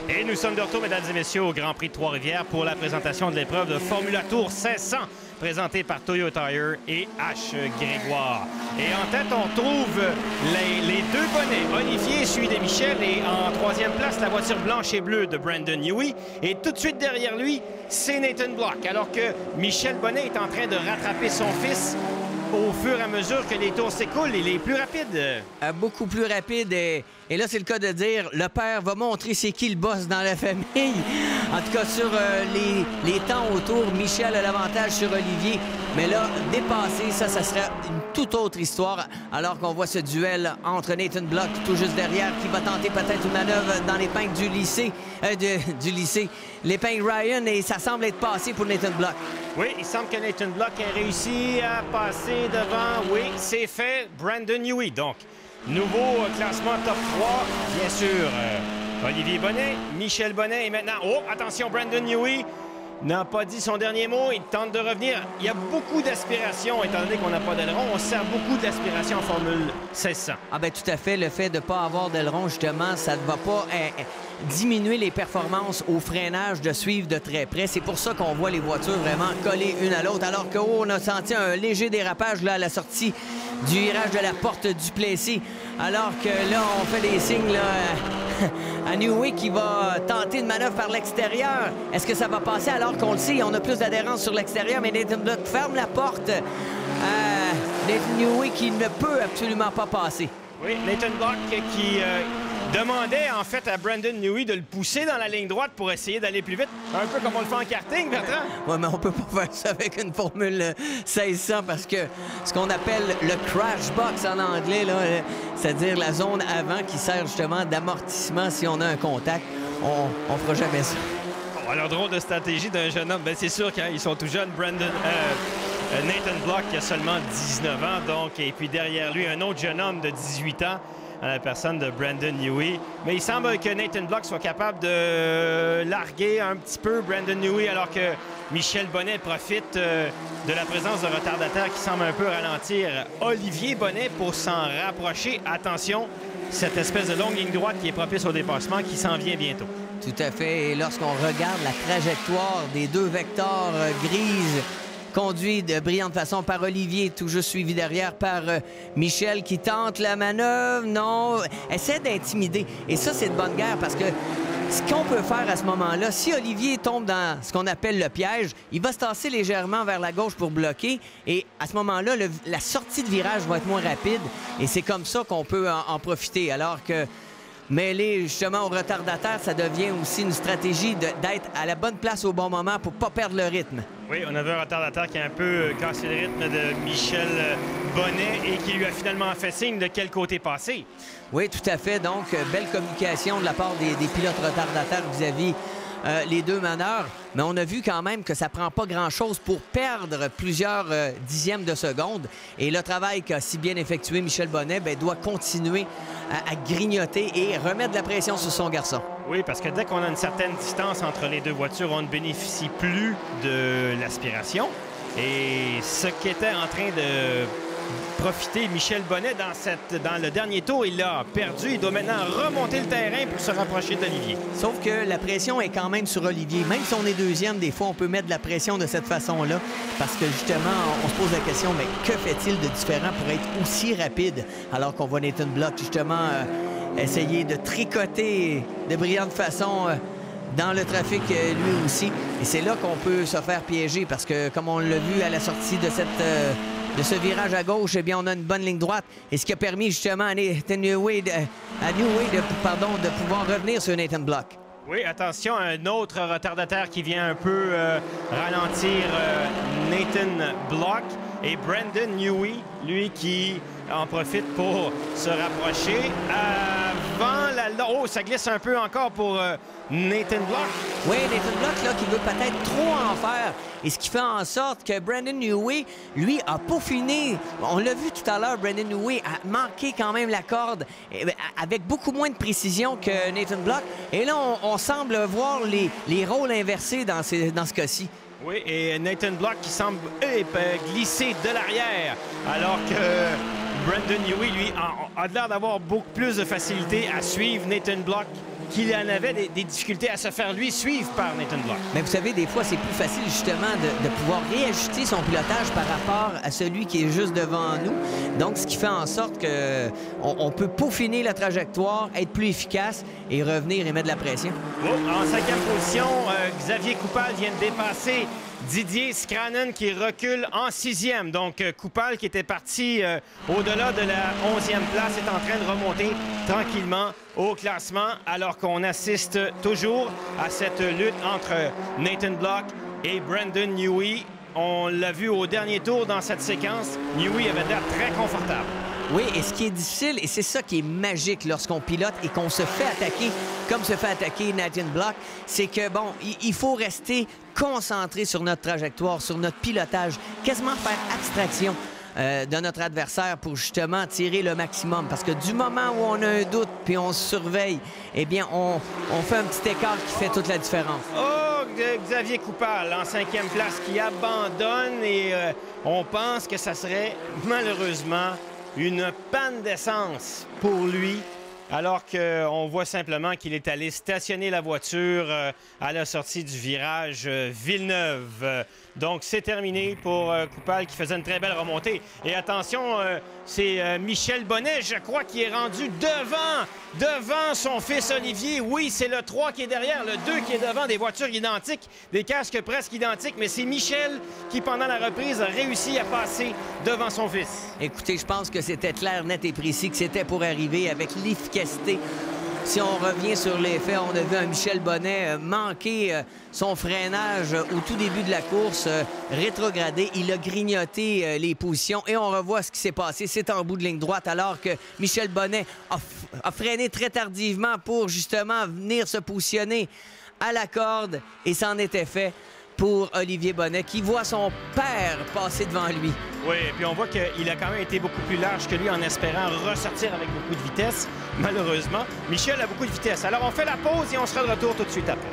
Et nous sommes de retour, mesdames et messieurs, au Grand Prix de Trois-Rivières pour la présentation de l'épreuve de Formula Tour 1600, présentée par Toyo Tire et H. Grégoire. Et en tête, on trouve les deux bonnets. Olivier, celui de Michel, et en troisième place, la voiture blanche et bleue de Brandon Newey. Et tout de suite derrière lui, c'est Nathan Block, alors que Michel Bonnet est en train de rattraper son fils au fur et à mesure que les tours s'écoulent. Il est plus rapide. Beaucoup plus rapide. Et là, c'est le cas de dire, le père va montrer c'est qui le boss dans la famille. En tout cas, sur les temps autour, Michel a l'avantage sur Olivier. Mais là, dépassé, ça sera une toute autre histoire. Alors qu'on voit ce duel entre Nathan Block, tout juste derrière, qui va tenter peut-être une manœuvre dans l'épingle du lycée. L'épingle Ryan, et ça semble être passé pour Nathan Block. Oui, il semble que Nathan Block ait réussi à passer devant. Oui, c'est fait. Brandon Newey, donc. Nouveau classement top 3, bien sûr. Olivier Bonnet, Michel Bonnet et maintenant... Oh, attention, Brandon Newey n'a pas dit son dernier mot. Il tente de revenir. Il y a beaucoup d'aspiration, étant donné qu'on n'a pas d'aileron. On sert beaucoup d'aspiration en Formule 1600. Ah bien, tout à fait. Le fait de ne pas avoir d'aileron, justement, ça ne va pas diminuer les performances au freinage de suivre de très près. C'est pour ça qu'on voit les voitures vraiment collées une à l'autre. Alors qu'on a senti un léger dérapage là, à la sortie du virage de la porte du Plessis. Alors que là, on fait des signes là, à Newey qui va tenter une manœuvre par l'extérieur. Est-ce que ça va passer? Alors qu'on le sait, on a plus d'adhérence sur l'extérieur, mais Nathan Block ferme la porte. Nathan Newey qui ne peut absolument pas passer. Oui, Nathan Block qui demandait en fait à Brandon Newey de le pousser dans la ligne droite pour essayer d'aller plus vite. Un peu comme on le fait en karting, Bertrand. Oui, mais on peut pas faire ça avec une Formule 1600 parce que ce qu'on appelle le crash box en anglais, c'est-à-dire la zone avant qui sert justement d'amortissement si on a un contact, on fera jamais ça. Bon, alors, drôle de stratégie d'un jeune homme. Bien, c'est sûr qu'ils sont tout jeunes. Nathan Block qui a seulement 19 ans, donc, et puis derrière lui, un autre jeune homme de 18 ans, à la personne de Brandon Newey. Mais il semble que Nathan Block soit capable de larguer un petit peu Brandon Newey, alors que Michel Bonnet profite de la présence de retardataires qui semble un peu ralentir Olivier Bonnet pour s'en rapprocher. Attention, cette espèce de longue ligne droite qui est propice au dépassement qui s'en vient bientôt. Tout à fait. Et lorsqu'on regarde la trajectoire des deux vecteurs grises, conduit de brillante façon par Olivier, tout juste suivi derrière par Michel qui tente la manœuvre. Non, essaie d'intimider. Et ça, c'est de bonne guerre parce que ce qu'on peut faire à ce moment-là, si Olivier tombe dans ce qu'on appelle le piège, il va se tasser légèrement vers la gauche pour bloquer. Et à ce moment-là, la sortie de virage va être moins rapide. Et c'est comme ça qu'on peut en profiter. Alors que mêler justement au retardataire, ça devient aussi une stratégie d'être à la bonne place au bon moment pour ne pas perdre le rythme. Oui, on avait un retardataire qui a un peu cassé le rythme de Michel Bonnet et qui lui a finalement fait signe de quel côté passer. Oui, tout à fait. Donc, belle communication de la part des pilotes retardataires vis-à-vis les deux meneurs. Mais on a vu quand même que ça prend pas grand-chose pour perdre plusieurs dixièmes de seconde. Et le travail qu'a si bien effectué Michel Bonnet doit continuer à grignoter et remettre de la pression sur son garçon. Oui, parce que dès qu'on a une certaine distance entre les deux voitures, on ne bénéficie plus de l'aspiration. Et ce qu'était en train de profiter Michel Bonnet dans le dernier tour, il l'a perdu. Il doit maintenant remonter le terrain pour se rapprocher d'Olivier. Sauf que la pression est quand même sur Olivier. Même si on est deuxième, des fois, on peut mettre de la pression de cette façon-là. Parce que justement, on se pose la question, mais que fait-il de différent pour être aussi rapide? Alors qu'on voit Nathan Block, justement, essayer de tricoter de brillante façon dans le trafic lui aussi. Et c'est là qu'on peut se faire piéger parce que, comme on l'a vu à la sortie de ce virage à gauche, eh bien, on a une bonne ligne droite. Et ce qui a permis justement à Newey de pouvoir revenir sur Nathan Block. Oui, attention, un autre retardataire qui vient un peu ralentir Nathan Block. Et Brandon Newey, lui, qui en profite pour se rapprocher avant la... Oh, ça glisse un peu encore pour Nathan Block. Oui, Nathan Block, là, qui veut peut-être trop en faire. Et ce qui fait en sorte que Brandon Newey, lui, a peaufiné. On l'a vu tout à l'heure, Brandon Newey a manqué quand même la corde avec beaucoup moins de précision que Nathan Block. Et là, on semble voir les rôles inversés dans ce cas-ci. Oui, et Nathan Block qui semble glisser de l'arrière, alors que Brandon Newey, lui, a l'air d'avoir beaucoup plus de facilité à suivre Nathan Block qu'il en avait des difficultés à se faire, lui, suivre par Nathan Block. Mais vous savez, des fois, c'est plus facile, justement, de pouvoir réajuster son pilotage par rapport à celui qui est juste devant nous. Donc, ce qui fait en sorte qu'on peut peaufiner la trajectoire, être plus efficace et revenir et mettre de la pression. Oh, en 5e position, Xavier Coupal vient de dépasser Didier Scranen qui recule en 6e. Donc, Coupal qui était parti au-delà de la 11e place est en train de remonter tranquillement au classement alors qu'on assiste toujours à cette lutte entre Nathan Block et Brandon Newey. On l'a vu au dernier tour dans cette séquence. Newey avait l'air très confortable. Oui, et ce qui est difficile, et c'est ça qui est magique lorsqu'on pilote et qu'on se fait attaquer, comme se fait attaquer Nathan Block, c'est que, bon, il faut rester concentré sur notre trajectoire, sur notre pilotage, quasiment faire abstraction de notre adversaire pour justement tirer le maximum. Parce que du moment où on a un doute puis on se surveille, eh bien, on fait un petit écart qui fait toute la différence. Oh, Xavier Coupal en 5e place qui abandonne et on pense que ça serait malheureusement une panne d'essence pour lui, alors qu'on voit simplement qu'il est allé stationner la voiture à la sortie du virage Villeneuve. Donc, c'est terminé pour Coupal qui faisait une très belle remontée. Et attention, c'est Michel Bonnet, je crois, qui est rendu devant son fils Olivier. Oui, c'est le 3 qui est derrière, le 2 qui est devant, des voitures identiques, des casques presque identiques. Mais c'est Michel qui, pendant la reprise, a réussi à passer devant son fils. Écoutez, je pense que c'était clair, net et précis, que c'était pour arriver avec l'efficacité. Si on revient sur les faits, on a vu un Michel Bonnet manquer son freinage au tout début de la course, rétrogradé. Il a grignoté les positions et on revoit ce qui s'est passé. C'est en bout de ligne droite alors que Michel Bonnet a freiné très tardivement pour justement venir se positionner à la corde et c'en était fait pour Olivier Bonnet qui voit son père passer devant lui. Oui, et puis on voit qu'il a quand même été beaucoup plus large que lui en espérant ressortir avec beaucoup de vitesse. Malheureusement, Michel a beaucoup de vitesse. Alors on fait la pause et on sera de retour tout de suite après.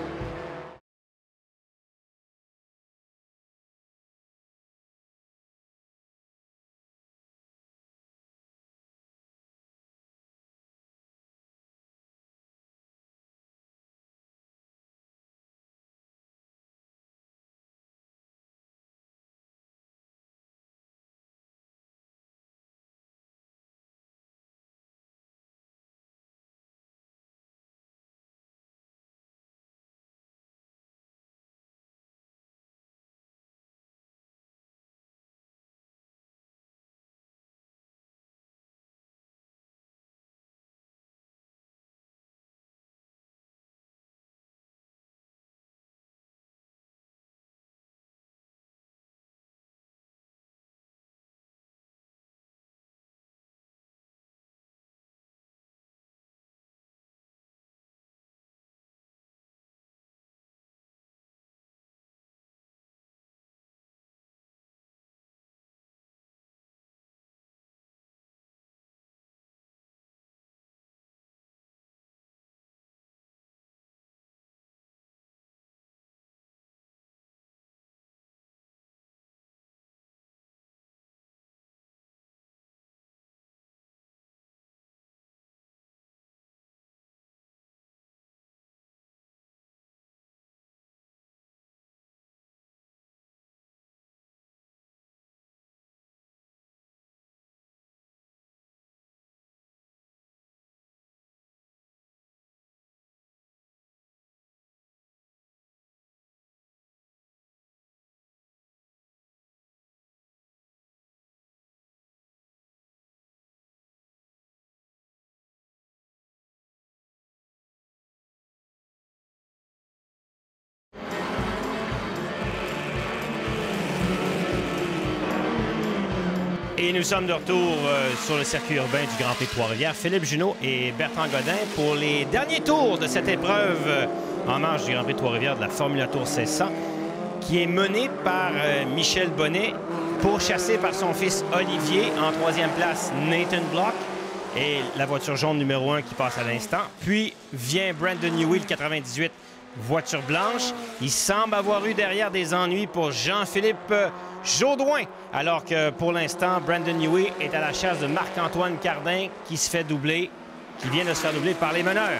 Et nous sommes de retour sur le circuit urbain du Grand Prix de Trois-Rivières. Philippe Junot et Bertrand Godin pour les derniers tours de cette épreuve en marge du Grand Prix de Trois-Rivières de la Formula Tour 1600 qui est menée par Michel Bonnet, pourchassé par son fils Olivier. En 3e place, Nathan Block et la voiture jaune numéro 1 qui passe à l'instant. Puis vient Brandon Newey, le 98, voiture blanche. Il semble avoir eu derrière des ennuis pour Jean-Philippe Jaudoin, alors que pour l'instant, Brandon Newey est à la chasse de Marc-Antoine Cardin qui se fait doubler, qui vient de se faire doubler par les meneurs.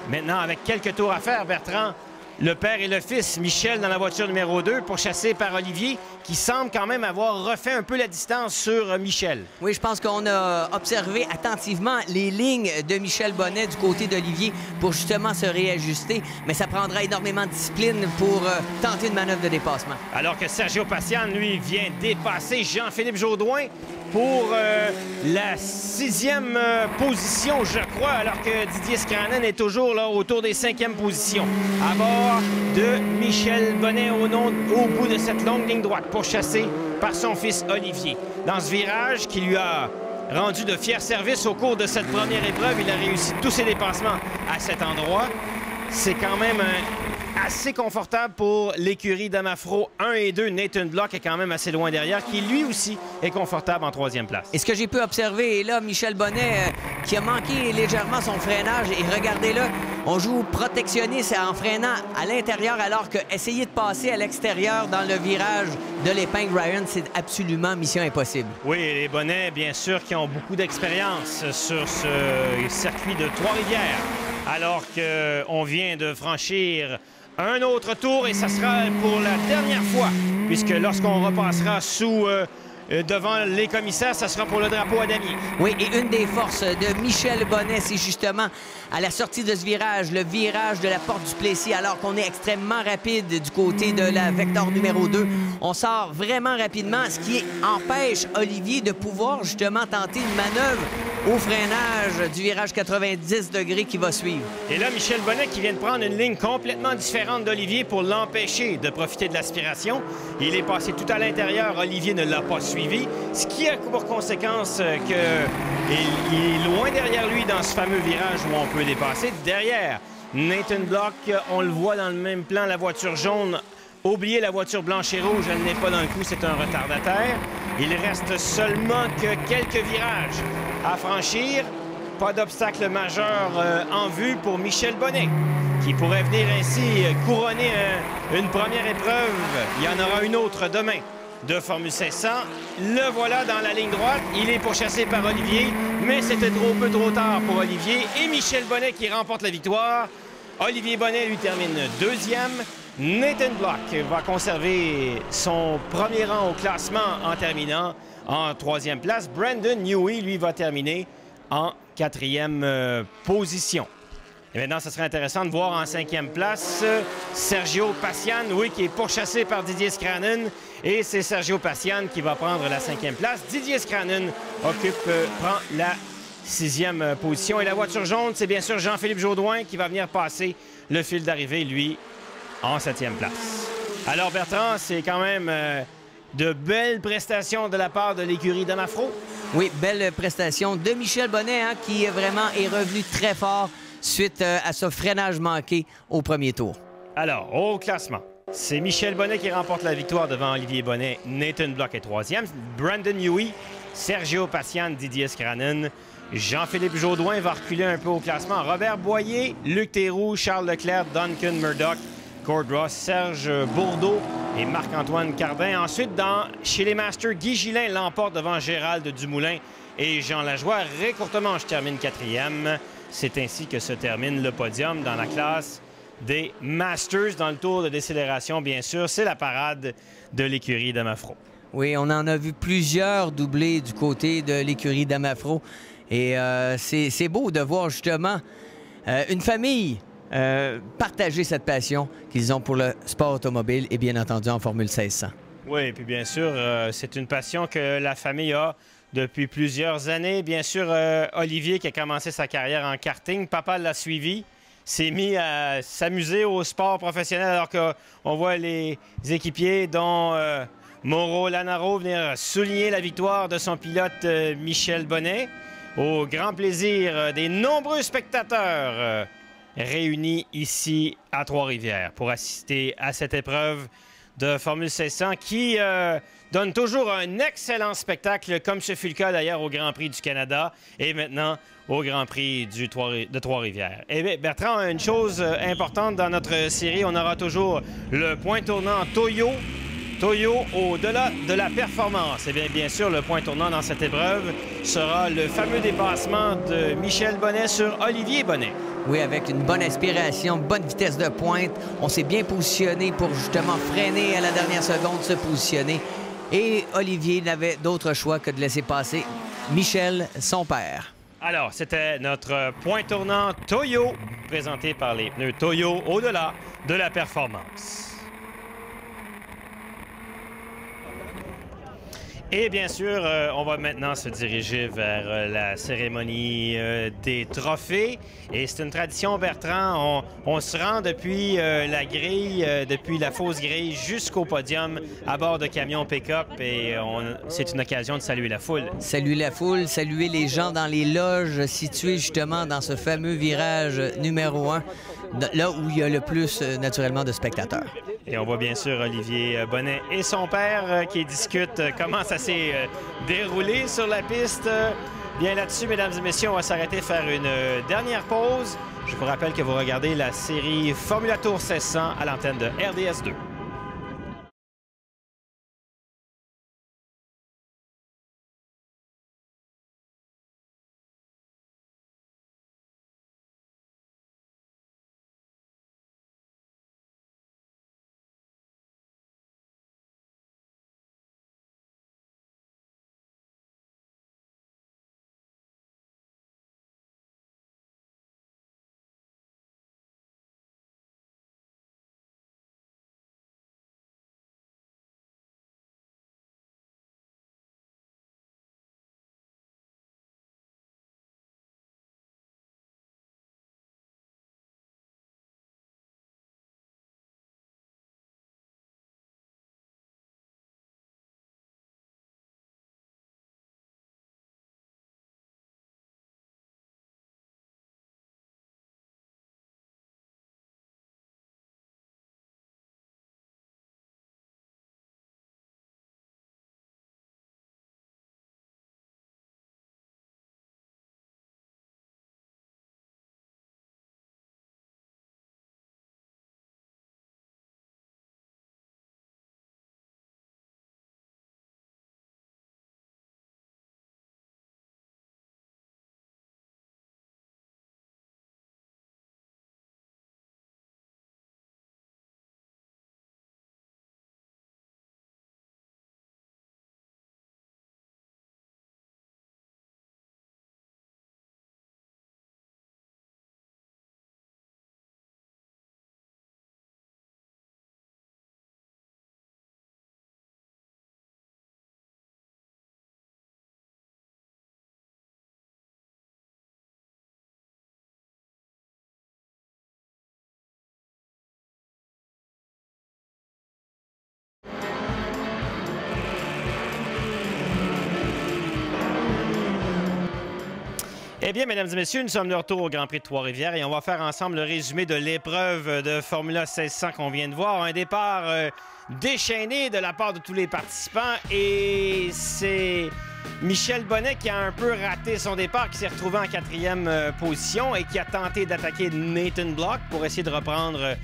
Maintenant, avec quelques tours à faire, Bertrand, le père et le fils, Michel dans la voiture numéro 2, pourchassé par Olivier, qui semble quand même avoir refait un peu la distance sur Michel. Oui, je pense qu'on a observé attentivement les lignes de Michel Bonnet du côté d'Olivier pour justement se réajuster, mais ça prendra énormément de discipline pour tenter une manœuvre de dépassement. Alors que Sergio Pacian, lui, vient dépasser Jean-Philippe Jaudoin pour la 6e position, je crois, alors que Didier Scranen est toujours là autour des 5e positions. À bord de Michel Bonnet au bout de cette longue ligne droite, pourchassé par son fils Olivier. Dans ce virage qui lui a rendu de fiers services au cours de cette première épreuve, il a réussi tous ses dépassements à cet endroit. C'est quand même assez confortable pour l'écurie Damafro 1 et 2. Nathan Block est quand même assez loin derrière, qui lui aussi est confortable en 3e place. Et ce que j'ai pu observer, et là, Michel Bonnet qui a manqué légèrement son freinage, et regardez-le, on joue protectionniste en freinant à l'intérieur, alors que essayer de passer à l'extérieur dans le virage de l'épingle Ryan, c'est absolument mission impossible. Oui, les Bonnets, bien sûr, qui ont beaucoup d'expérience sur ce circuit de Trois-Rivières, alors qu'on vient de franchir un autre tour, et ça sera pour la dernière fois, puisque lorsqu'on repassera devant les commissaires, ça sera pour le drapeau à damier. Oui, et une des forces de Michel Bonnet, c'est justement à la sortie de ce virage, le virage de la porte du Plessis, alors qu'on est extrêmement rapide du côté de la Vector numéro 2. On sort vraiment rapidement, ce qui empêche Olivier de pouvoir justement tenter une manœuvre au freinage du virage 90 degrés qui va suivre. Et là, Michel Bonnet qui vient de prendre une ligne complètement différente d'Olivier pour l'empêcher de profiter de l'aspiration. Il est passé tout à l'intérieur, Olivier ne l'a pas suivi, ce qui a pour conséquence qu'il est loin derrière lui dans ce fameux virage où on peut dépasser. Derrière, Nathan Block, on le voit dans le même plan, la voiture jaune. Oubliez la voiture blanche et rouge, elle n'est pas dans le coup, c'est un retardataire. Il reste seulement que quelques virages à franchir. Pas d'obstacle majeur en vue pour Michel Bonnet, qui pourrait venir ainsi couronner une première épreuve. Il y en aura une autre demain de Formule 500. Le voilà dans la ligne droite. Il est pourchassé par Olivier, mais c'était trop tard pour Olivier. Et Michel Bonnet qui remporte la victoire. Olivier Bonnet, lui, termine 2e. Nathan Block va conserver son premier rang au classement en terminant en 3e place. Brandon Newey, lui, va terminer en 4e position. Et maintenant, ce serait intéressant de voir en 5e place Sergio Pacian, oui, qui est pourchassé par Didier Scranen. Et c'est Sergio Pacian qui va prendre la 5e place. Didier Scranen prend la 6e position. Et la voiture jaune, c'est bien sûr Jean-Philippe Jaudoin qui va venir passer le fil d'arrivée, lui, en 7e place. Alors, Bertrand, c'est quand même de belles prestations de la part de l'écurie Damafro. Oui, belle prestation de Michel Bonnet, hein, qui vraiment est revenu très fort suite à ce freinage manqué au premier tour. Alors, au classement, c'est Michel Bonnet qui remporte la victoire devant Olivier Bonnet. Nathan Block est 3e. Brandon Newey, Sergio Pacian, Didier Scranen. Jean-Philippe Jaudoin va reculer un peu au classement. Robert Boyer, Luc Théroux, Charles Leclerc, Duncan Murdoch, Cord Ross, Serge Bourdeau et Marc-Antoine Cardin. Ensuite, chez les Masters, Guy Gillin l'emporte devant Gérald Dumoulin et Jean Lajoie. Ray Courtemanche termine 4e. C'est ainsi que se termine le podium dans la classe des Masters. Dans le tour de décélération, bien sûr, c'est la parade de l'écurie Damafro. Oui, on en a vu plusieurs doublés du côté de l'écurie Damafro. Et c'est beau de voir justement une famille partager cette passion qu'ils ont pour le sport automobile et bien entendu en Formule 1600. Oui, et puis bien sûr, c'est une passion que la famille a depuis plusieurs années. Bien sûr, Olivier qui a commencé sa carrière en karting, papa l'a suivi, s'est mis à s'amuser au sport professionnel alors qu'on voit les équipiers dont Mauro Lanaro venir souligner la victoire de son pilote Michel Bonnet. Au grand plaisir des nombreux spectateurs réunis ici à Trois-Rivières pour assister à cette épreuve de Formule 1600 qui donne toujours un excellent spectacle, comme ce fut le cas d'ailleurs au Grand Prix du Canada et maintenant au Grand Prix de Trois-Rivières. Et bien, Bertrand, une chose importante dans notre série, on aura toujours le point tournant Toyo au-delà de la performance. Et bien sûr, le point tournant dans cette épreuve sera le fameux dépassement de Michel Bonnet sur Olivier Bonnet. Oui, avec une bonne aspiration, bonne vitesse de pointe. On s'est bien positionné pour justement freiner à la dernière seconde, se positionner. Et Olivier n'avait d'autre choix que de laisser passer Michel, son père. Alors, c'était notre point tournant Toyo, présenté par les pneus Toyo au-delà de la performance. Et bien sûr, on va maintenant se diriger vers la cérémonie des trophées. Et c'est une tradition, Bertrand. On se rend depuis la grille, depuis la fausse grille jusqu'au podium à bord de camions pick-up. Et c'est une occasion de saluer la foule. Saluer la foule, saluer les gens dans les loges situées justement dans ce fameux virage numéro 1, là où il y a le plus, naturellement, de spectateurs. Et on voit bien sûr Olivier Bonnet et son père qui discutent comment ça s'est déroulé sur la piste. Bien là-dessus, mesdames et messieurs, on va s'arrêter faire une dernière pause. Je vous rappelle que vous regardez la série Formula Tour 1600 à l'antenne de RDS 2. Eh bien, mesdames et messieurs, nous sommes de retour au Grand Prix de Trois-Rivières et on va faire ensemble le résumé de l'épreuve de Formula 1600 qu'on vient de voir. Un départ déchaîné de la part de tous les participants et c'est Michel Bonnet qui a un peu raté son départ, qui s'est retrouvé en 4e position et qui a tenté d'attaquer Nathan Block pour essayer de reprendre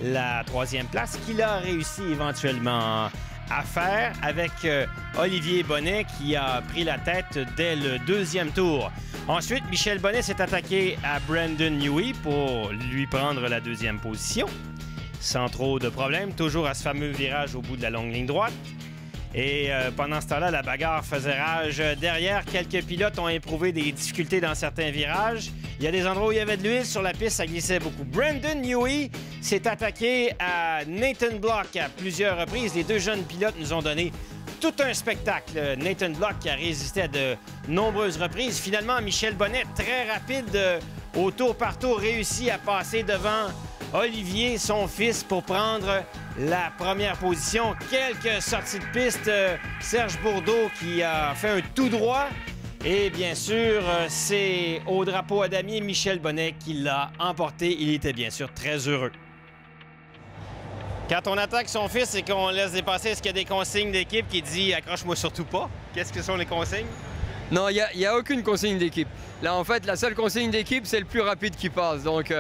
la 3e place, qu'il a réussi éventuellement à faire avec Olivier Bonnet qui a pris la tête dès le 2e tour. Ensuite, Michel Bonnet s'est attaqué à Brandon Newey pour lui prendre la 2e position, sans trop de problèmes, toujours à ce fameux virage au bout de la longue ligne droite. Et pendant ce temps-là, la bagarre faisait rage derrière. Quelques pilotes ont éprouvé des difficultés dans certains virages. Il y a des endroits où il y avait de l'huile sur la piste, ça glissait beaucoup. Brandon Newey s'est attaqué à Nathan Block à plusieurs reprises. Les deux jeunes pilotes nous ont donné tout un spectacle. Nathan Block qui a résisté à de nombreuses reprises. Finalement, Michel Bonnet, très rapide au tour par tour, réussit à passer devant Olivier, son fils, pour prendre la première position. Quelques sorties de piste. Serge Bourdeau qui a fait un tout droit. Et bien sûr, c'est au drapeau à damier Michel Bonnet qui l'a emporté. Il était bien sûr très heureux. Quand on attaque son fils et qu'on laisse dépasser, est-ce qu'il y a des consignes d'équipe qui dit « accroche-moi surtout pas ». Qu'est-ce que sont les consignes? Non, il n'y a aucune consigne d'équipe. Là, en fait, la seule consigne d'équipe, c'est le plus rapide qui passe. Donc,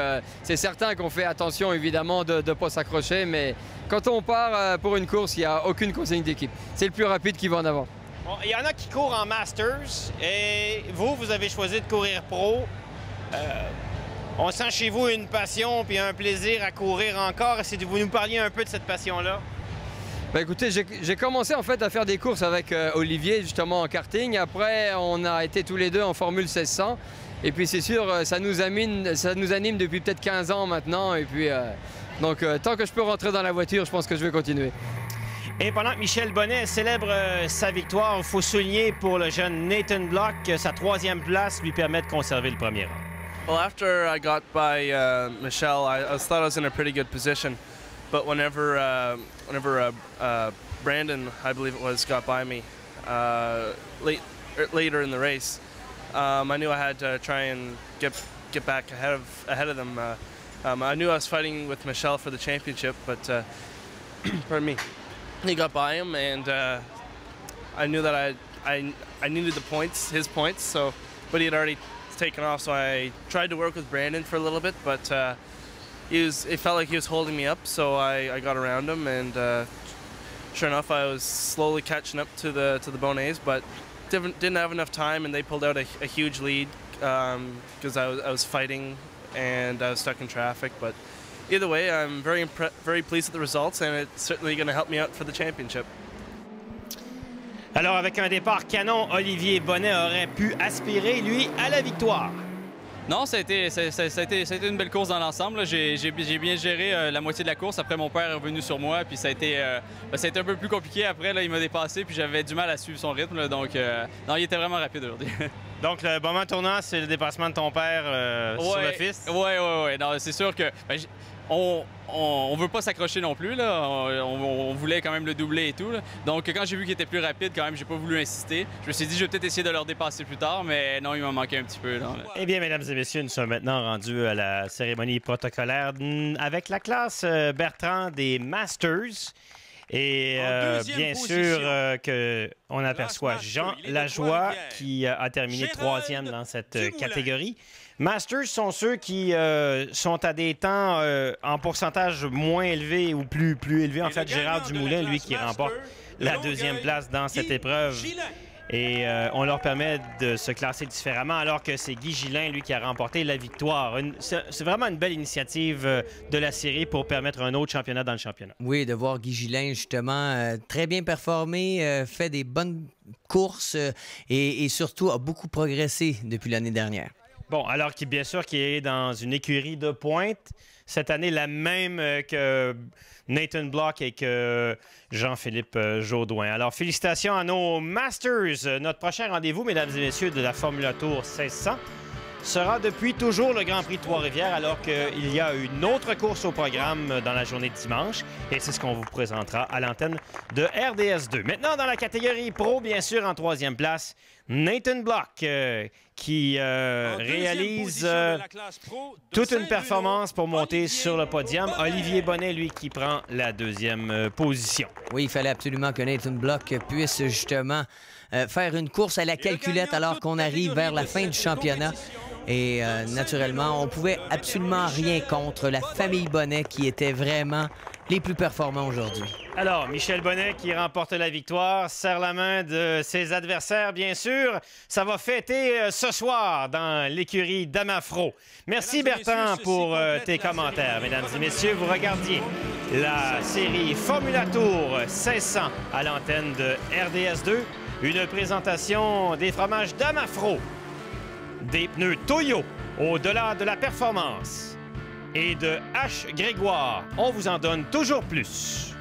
c'est certain qu'on fait attention, évidemment, de ne pas s'accrocher. Mais quand on part pour une course, il n'y a aucune consigne d'équipe. C'est le plus rapide qui va en avant. Bon, il y en a qui courent en Masters. Et vous avez choisi de courir pro. On sent chez vous une passion puis un plaisir à courir encore. Est-ce que vous nous parliez un peu de cette passion-là? Ben écoutez, j'ai commencé en fait à faire des courses avec Olivier justement en karting. Après, on a été tous les deux en Formule 1600. Et puis c'est sûr, ça nous anime depuis peut-être 15 ans maintenant. Et puis donc tant que je peux rentrer dans la voiture, je pense que je vais continuer. Et pendant que Michel Bonnet célèbre sa victoire, il faut souligner pour le jeune Nathan Block que sa 3e place lui permet de conserver le premier rang. Well, after I got by Michelle, I thought I was in a pretty good position. But whenever Brandon, I believe it was, got by me later in the race, I knew I had to try and get back ahead of them. I knew I was fighting with Michelle for the championship, but pardon me, he got by him, and I knew that I needed the points, his points. So, but he had already taken off, so I tried to work with Brandon for a little bit, but it felt like he was holding me up, so I got around him, and sure enough, I was slowly catching up to the Bonnets, but didn't have enough time, and they pulled out a huge lead because I was fighting and I was stuck in traffic. But either way, I'm very pleased with the results, and it's certainly going to help me out for the championship. Alors, avec un départ canon, Olivier Bonnet aurait pu aspirer, lui, à la victoire. Non, ça a été une belle course dans l'ensemble. J'ai bien géré la moitié de la course. Après, mon père est revenu sur moi, puis ça a été un peu plus compliqué. Après, là, il m'a dépassé, puis j'avais du mal à suivre son rythme. Là, donc, non, il était vraiment rapide aujourd'hui. Donc, le moment tournant, c'est le dépassement de ton père sur le fils? Oui. Non, c'est sûr que on veut pas s'accrocher non plus. Là. On voulait quand même le doubler et tout. Là. Donc, quand j'ai vu qu'il était plus rapide, quand même, j'ai pas voulu insister. Je me suis dit, je vais peut-être essayer de leur dépasser plus tard, mais non, il m'a manqué un petit peu. Là. Eh bien, mesdames et messieurs, nous sommes maintenant rendus à la cérémonie protocolaire avec la classe Bertrand des Masters. Et bien sûr qu'on aperçoit Jean Lajoie qui a terminé 3e dans cette catégorie. Masters sont ceux qui sont à des temps en pourcentage moins élevé ou plus élevé. En fait, Gérard Dumoulin, lui, qui remporte la 2e place dans cette épreuve. Et on leur permet de se classer différemment, alors que c'est Guy Gillin, lui, qui a remporté la victoire. C'est vraiment une belle initiative de la série pour permettre un autre championnat dans le championnat. Oui, de voir Guy Gillin, justement, très bien performé, fait des bonnes courses et surtout a beaucoup progressé depuis l'année dernière. Bon, alors bien sûr qu'il est dans une écurie de pointe. Cette année, la même que Nathan Block et que Jean-Philippe Jaudoin. Alors, félicitations à nos Masters. Notre prochain rendez-vous, mesdames et messieurs, de la Formula Tour 1600 sera depuis toujours le Grand Prix de Trois-Rivières, alors qu'il y a une autre course au programme dans la journée de dimanche. Et c'est ce qu'on vous présentera à l'antenne de RDS 2. Maintenant, dans la catégorie Pro, bien sûr, en 3e place, Nathan Block, qui réalise toute une performance pour monter sur le podium. Olivier Bonnet, lui, qui prend la 2e position. Oui, il fallait absolument que Nathan Block puisse justement faire une course à la calculette alors qu'on arrive vers la fin du championnat. Et naturellement, on pouvait absolument rien contre la famille Bonnet qui était vraiment les plus performants aujourd'hui. Alors, Michel Bonnet qui remporte la victoire, serre la main de ses adversaires, bien sûr. Ça va fêter ce soir dans l'écurie d'Amafro. Merci Bertrand pour tes commentaires. Mesdames et messieurs, vous regardiez la série Formula Tour 1600 à l'antenne de RDS 2. Une présentation des fromages d'Amafro, des pneus Toyo au-delà de la performance et de H. Grégoire. On vous en donne toujours plus.